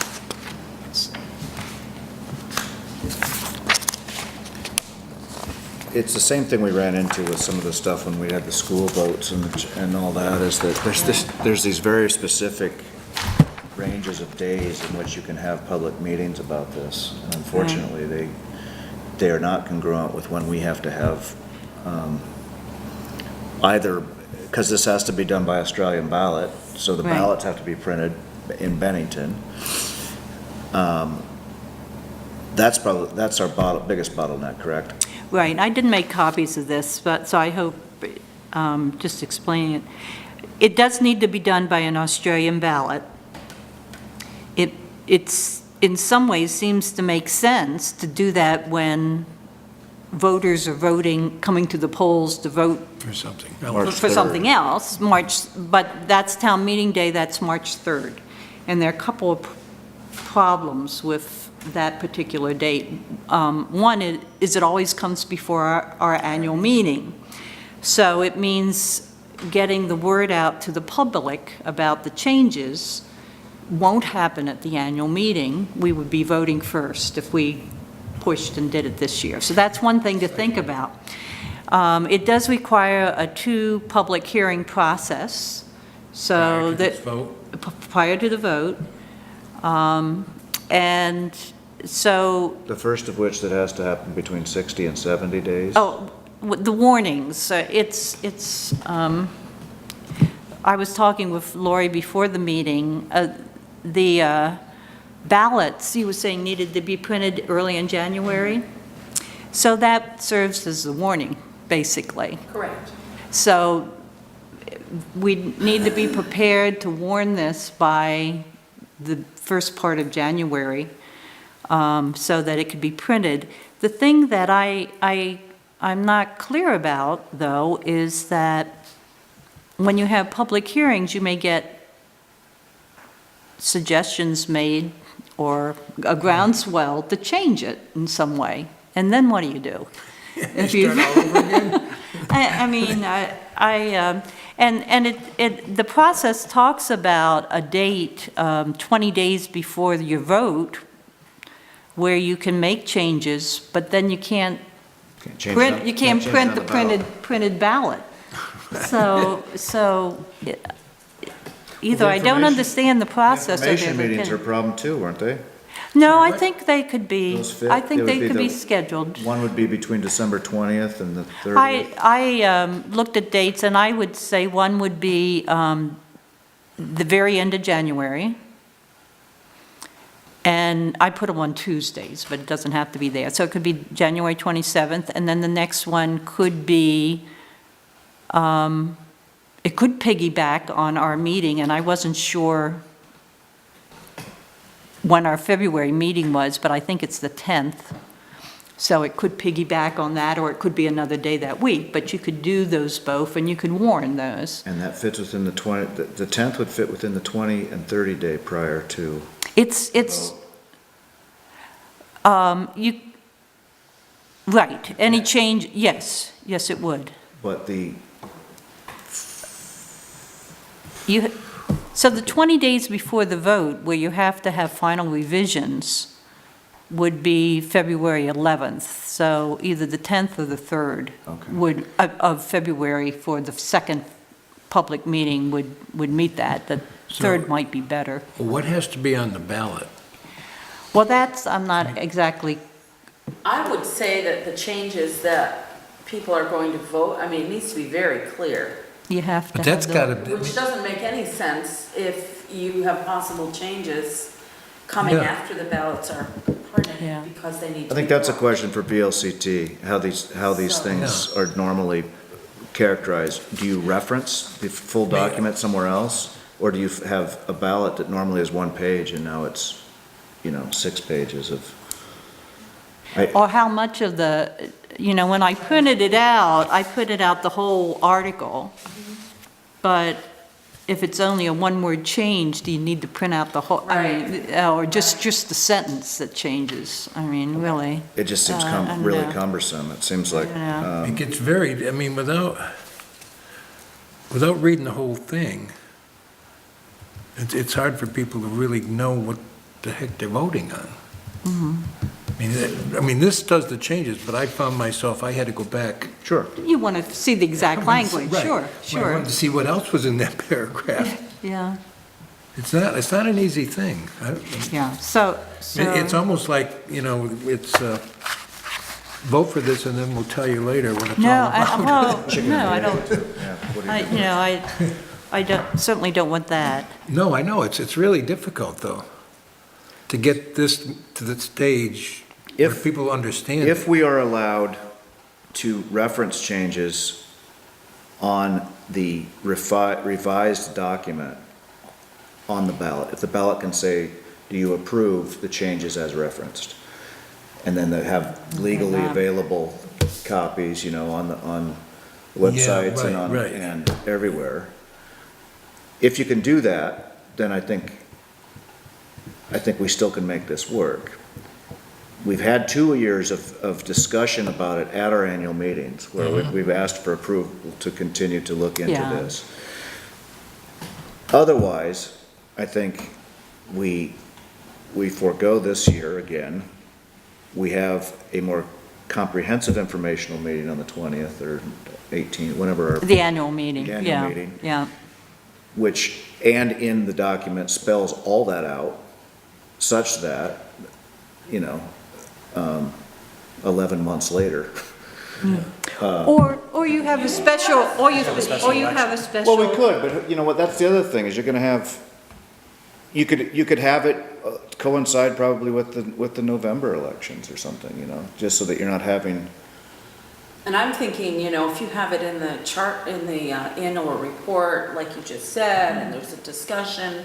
A: It's the same thing we ran into with some of the stuff when we had the school votes and all that, is that there's these very specific ranges of days in which you can have public meetings about this. And unfortunately, they are not congruent with when we have to have either, because this has to be done by Australian ballot, so the ballots have to be printed in Bennington. That's our biggest bottleneck, correct?
E: Right, I didn't make copies of this, but, so I hope, just explaining it. It does need to be done by an Australian ballot. It's, in some ways, seems to make sense to do that when voters are coming to the polls to vote
D: For something.
E: for something else, but that's town meeting day, that's March 3rd. And there are a couple of problems with that particular date. One is it always comes before our annual meeting. So it means getting the word out to the public about the changes won't happen at the annual meeting. We would be voting first if we pushed and did it this year. So that's one thing to think about. It does require a 2 public hearing process. So prior to the vote. And so...
A: The first of which that has to happen between 60 and 70 days?
E: Oh, the warnings, I was talking with Lori before the meeting. The ballots, he was saying, needed to be printed early in January. So that serves as a warning, basically.
C: Correct.
E: So we need to be prepared to warn this by the first part of January, so that it could be printed. The thing that I'm not clear about, though, is that when you have public hearings, you may get suggestions made or a groundswell to change it in some way. And then what do you do? If you
D: start all over again?
E: I mean, the process talks about a date 20 days before your vote where you can make changes, but then you can't print the printed ballot. So either. I don't
A: information-
E: understand the process of
A: Information
E: their
A: meetings are a
E: vacation.
A: problem too, weren't they?
E: No, I think they could be,
A: Those fit?
E: I think
A: They would
E: they
A: be
E: could be
A: the-
E: scheduled.
A: One would be between December 20th and the 30th.
E: I looked at dates, and I would say one would be the very end of January. And I put them on Tuesdays, but it doesn't have to be there. So it could be January 27th, and then the next one could be, it could piggyback on our meeting, and I wasn't sure when our February meeting was, but I think it's the 10th. So it could piggyback on that, or it could be another day that week, but you could do those both, and you could warn those.
A: And that fits within the 20, the 10th would fit within the 20 and 30 day prior to.
E: It's, you, right, any change, yes, it would.
A: But the,
E: You, so the 20 days before the vote, where you have to have final revisions, would be February 11th. So either the 10th or the 3rd
A: Okay.
E: would, of February for the second public meeting would meet that. The
D: So-
E: 3rd might be better.
D: What has to be on the ballot?
E: Well, that's, I'm not exactly,
C: I would say that the changes that people are going to vote, I mean, it needs to be very clear,
E: you have to
D: But
E: have
D: that's
E: the-
D: got to be,
C: which doesn't make any sense if you have possible changes coming
D: Yeah.
C: after the ballots are
E: Yeah.
C: printed, because they need to
A: I think
C: be
A: that's a
C: warned.
A: question for VLCT, how these
C: So-
A: things are normally characterized. Do you reference the full document somewhere else? Or do you have a ballot that normally is one page and now it's, 6 pages of?
E: Or how much of the, when I printed it out, I printed out the whole article. But if it's only a one-word change, do you need to print out the whole, or just the sentence that changes? I mean, really.
A: It just seems
E: I don't
A: really
E: know.
A: cumbersome. It seems like,
E: Yeah.
D: it gets very, I mean, without reading the whole thing, it's hard for people to really know what the heck they're voting on. I mean, this does the changes, but I found myself, I had to go back.
A: sure.
E: You want to see the exact language,
D: Right.
E: sure,
D: I
E: sure.
D: wanted to see what else was in that paragraph.
E: Yeah,
D: It's not an easy thing.
E: yeah, so.
D: It's almost like, it's, vote for this and then we'll tell you later what it's all
E: No,
D: about.
E: no, I don't,
A: Yeah, what do you do?
E: I certainly don't want that.
D: No, I know, it's really difficult, though, to get this to the stage where
A: If-
D: people understand
A: If
D: it.
A: we are allowed to reference changes on the revised document on the ballot, if the ballot can say, do you approve the changes as referenced? And then they have legally
E: that.
A: available copies, on websites and on,
D: right.
A: and everywhere. If you can do that, then I think we still can make this work. We've had 2 years of discussion about it at our annual meetings, where we've asked for approval to continue to look into
E: Yeah.
A: this. Otherwise, I think we forego this year again. We have a more comprehensive informational meeting on the 20th or 18th, whenever our
E: The annual meeting,
A: The
E: yeah.
A: annual meeting.
E: Yeah,
A: which, and in the document spells all that out, such that, 11 months later.
E: or you have a special, or you have a special.
A: Well, we could, but you know what, that's the other thing, is you're gonna have, you could have it coincide probably with the November elections or something, just so that you're not having,
C: And I'm thinking, if you have it in the chart, in the annual report, like you just said, and there's a discussion,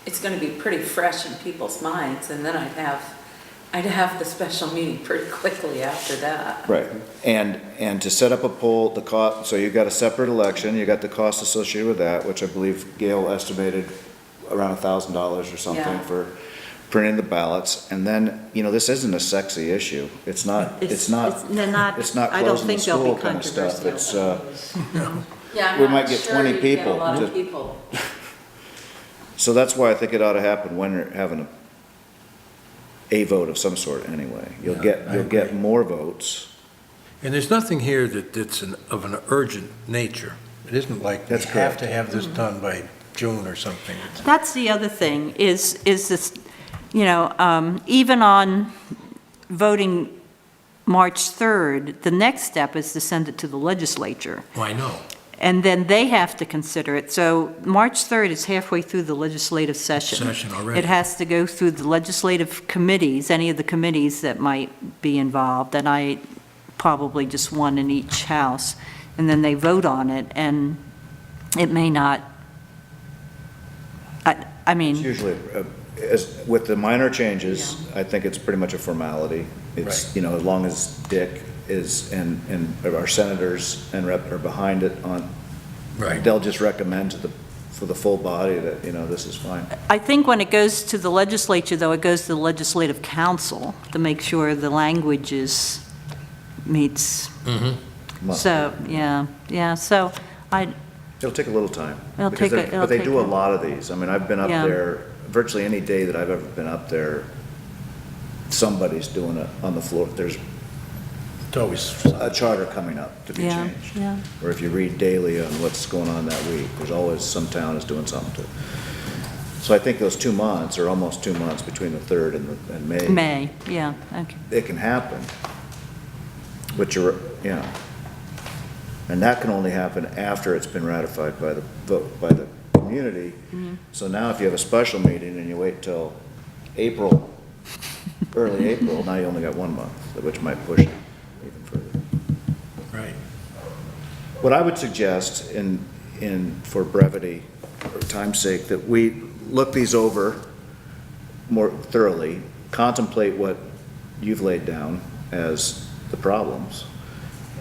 C: it's gonna be pretty fresh in people's minds, and then I'd have the special meeting pretty quickly after that.
A: right, and to set up a poll, the cost, so you've got a separate election, you got the cost associated with that, which I believe Gail estimated around $1,000 or something
C: Yeah.
A: for printing the ballots, and then, this isn't a sexy issue, it's not
E: They're not,
A: it's not
E: I don't
A: closing the
E: think they'll
A: school
E: be
A: kind of stuff,
E: controversial.
A: it's,
C: Yeah, I'm
A: We
C: not
A: might get
C: sure
A: 20
C: you'd get
A: people
C: a lot of
A: to-
C: people.
A: so that's why I think it ought to happen when you're having a vote of some sort anyway. You'll
D: Yeah, I
A: get
D: agree.
A: more votes.
D: And there's nothing here that's of an urgent nature. It isn't like we
A: That's
D: have
A: correct.
D: to have this done by June or something.
E: That's the other thing, is this, even on voting March 3rd, the next step is to send it to the legislature.
D: Oh, I know.
E: And then they have to consider it. So March 3rd is halfway through the legislative session.
D: Session already.
E: It has to go through the legislative committees, any of the committees that might be involved, and I probably just one in each house. And then they vote on it, and it may not, I
A: It's
E: mean,
A: usually, as, with the minor changes, I think it's pretty much a formality. It's,
D: Right.
A: as long as Dick is, and our senators and rep are behind it on,
D: Right.
A: they'll just recommend for the full body that, this is fine.
E: I think when it goes to the legislature, though, it goes to the legislative council to make sure the language meets,
A: Must
E: so, so
A: It'll take a little time.
E: It'll
A: because
E: take a- it'll
A: But they
E: take
A: do a
E: a-
A: lot of these. I mean, I've been up
E: Yeah.
A: there, virtually any day that I've ever been up there, somebody's doing it on the floor. There's
D: It's always,
A: a charter coming up to be
E: yeah,
A: changed.
E: yeah.
A: Or if you read daily on what's going on that week, there's always some town is doing something to. So I think those 2 months, or almost 2 months between the 3rd and May.
E: May, yeah, okay.
A: It can happen. But and that can only happen after it's been ratified by the vote, by the community. So now if you have a special meeting and you wait till April, early April, now you only got 1 month, which might push it even further.
D: right.
A: What I would suggest for brevity or time's sake, that we look these over more thoroughly, contemplate what you've laid down as the problems,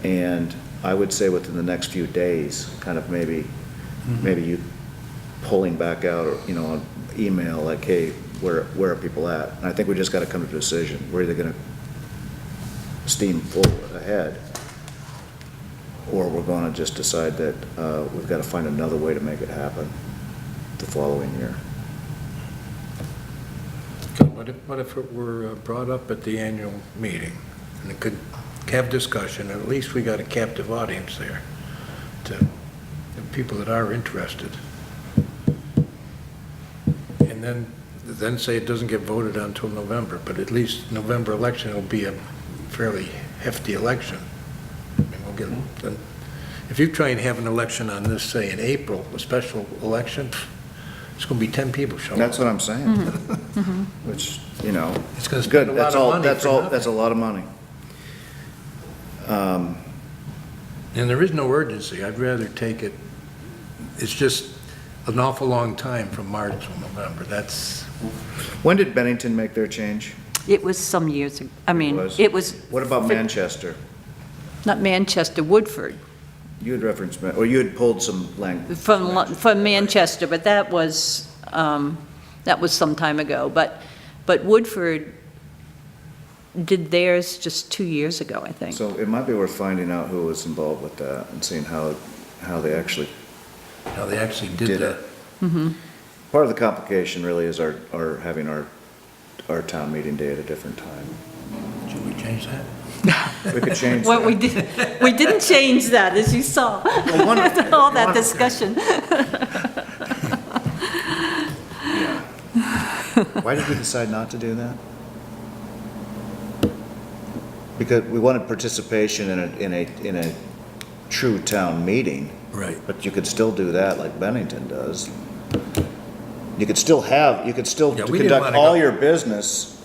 A: and I would say within the next few days, kind of maybe you pulling back out, or, on email, like, hey, where are people at? And I think we just gotta come to a decision. We're either gonna steam full ahead, or we're gonna just decide that, we've gotta find another way to make it happen the following year.
D: Okay, what if it were brought up at the annual meeting, and it could have discussion, and at least we got a captive audience there, to the people that are interested. And then say it doesn't get voted on until November, but at least November election will be a fairly hefty election. I mean, we'll get, then, if you try and have an election on this, say, in April, a special election, it's gonna be 10 people showing up.
A: That's what I'm saying. Which,
D: It's gonna spend
A: good,
D: a lot
A: that's
D: of
A: all,
D: money
A: that's
D: for
A: all,
D: nothing.
A: that's a lot of money.
D: And there is no urgency. I'd rather take it, it's just an awful long time from March to November. That's,
A: When did Bennington make their change?
E: It was some years ago, it was.
A: What about Manchester?
E: Not Manchester, Woodford,
A: You had referenced, or you had pulled some language.
E: from Manchester, but that was some time ago. But Woodford did theirs just 2 years ago, I think.
A: So it might be worth finding out who was involved with that and seeing how they actually
D: how they actually
A: did
D: did
A: it.
D: that.
A: Part of the complication really is our having our town meeting day at a different time.
D: Should we change that?
A: We could change
E: Well,
A: that.
E: we didn't change that, as you saw, all that discussion.
A: Why did we decide not to do that? Because we wanted participation in a true town meeting,
D: Right.
A: but you could still do that like Bennington does. You could still
D: Yeah, we didn't
A: conduct
D: wanna
A: all
D: go-
A: your business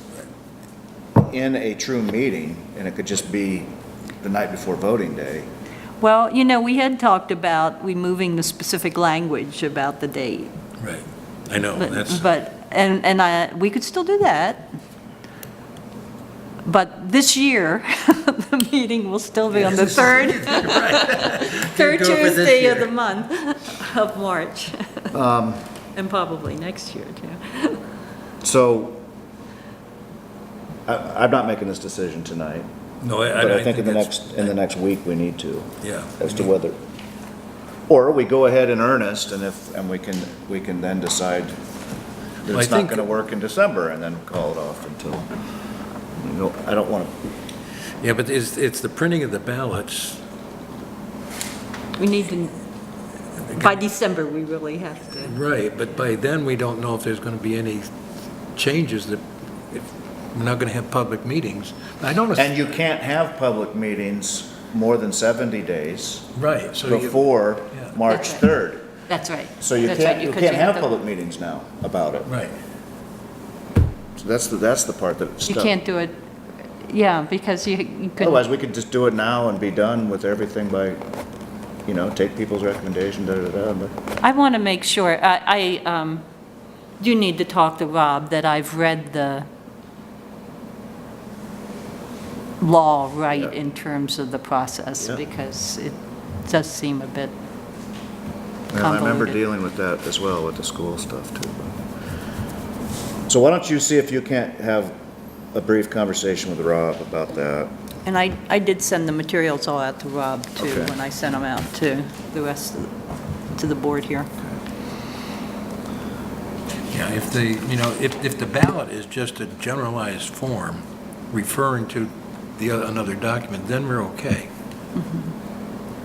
A: in a true meeting, and it could just be the night before voting day.
E: Well, we had talked about removing the specific language about the date.
D: Right. I know, that's,
E: We could still do that. But this year, the meeting will still be on the third
D: Go for this
E: Tuesday of
D: year.
E: the month of March. And probably next year, too.
A: So, I'm not making this decision tonight,
D: no,
A: but I think in the
D: it's-
A: next week we need to.
D: Yeah.
A: As to whether, or we go ahead in earnest, and we can then decide that
D: Well,
A: it's
D: I
A: not
D: think-
A: gonna work in December, and then call it off until, I don't wanna,
D: Yeah, but it's the printing of the ballots.
E: We need to, By December, we really have to.
D: Right, but by then, we don't know if there's going to be any changes that, if we're not going to have public meetings. I don't.
A: And you can't have public meetings more than 70 days
D: Right, so you,
A: before
D: Yeah.
A: March
E: That's right.
A: 3rd.
E: That's right.
A: So you
E: That's right,
A: can't, you
E: because
A: can't have
E: to-
A: public meetings now about it.
D: right.
A: So that's the part that's
E: You
A: stuck.
E: can't do it, yeah, because you could.
A: Otherwise, we could just do it now and be done with everything by, take people's recommendation, da-da-da, but.
E: I want to make sure, I do need to talk to Rob that I've read the law right
A: Yeah.
E: in terms of the process,
A: Yeah.
E: because it does seem a bit
A: Yeah, I remember
E: convoluted.
A: dealing with that as well, with the school stuff too. So why don't you see if you can't have a brief conversation with Rob about that?
E: And I did send the materials all out to Rob, too,
A: Okay.
E: when I sent them out to the rest of, to the board here.
D: Yeah, if if the ballot is just a generalized form referring to another document, then we're okay.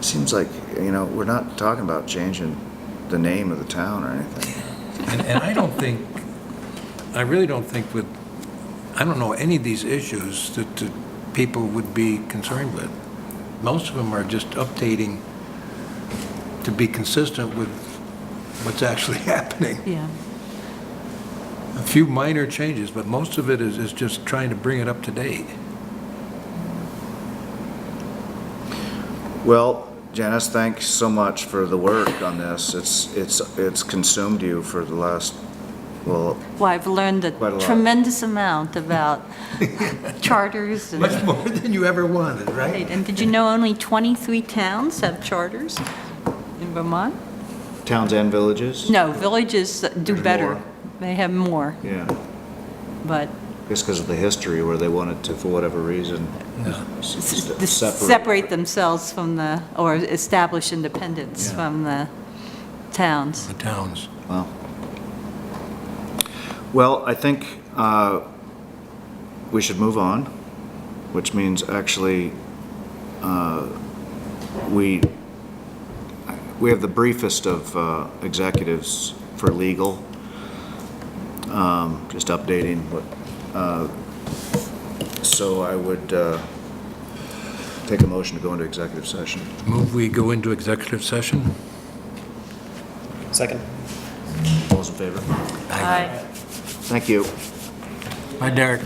A: Seems like, we're not talking about changing the name of the town or anything.
D: And I really don't think I don't know any of these issues that people would be concerned with. Most of them are just updating to be consistent with what's actually happening.
E: Yeah.
D: A few minor changes, but most of it is just trying to bring it up to date.
A: Well, Janice, thanks so much for the work on this. It's consumed you for the last, well,
E: Well, I've learned
A: Quite a
E: a
A: lot.
E: tremendous amount about charters and.
D: Much more than you ever wanted, right?
E: Right, and did you know only 23 towns have charters in Vermont?
A: towns and villages?
E: No, villages do
A: There's
E: better.
A: more.
E: They have more,
A: Yeah,
E: but
A: just because of the history where they wanted to, for whatever reason,
E: separate themselves from or establish independence
A: Yeah.
E: from the towns.
D: The towns.
A: Well, I think we should move on, which means actually we have the briefest of executives for legal, just updating what, so I would take a motion to go into executive session.
D: Move we go into executive session?
B: Second.
A: All those in favor?
E: Aye.
A: Thank you.
D: Hi, Derek.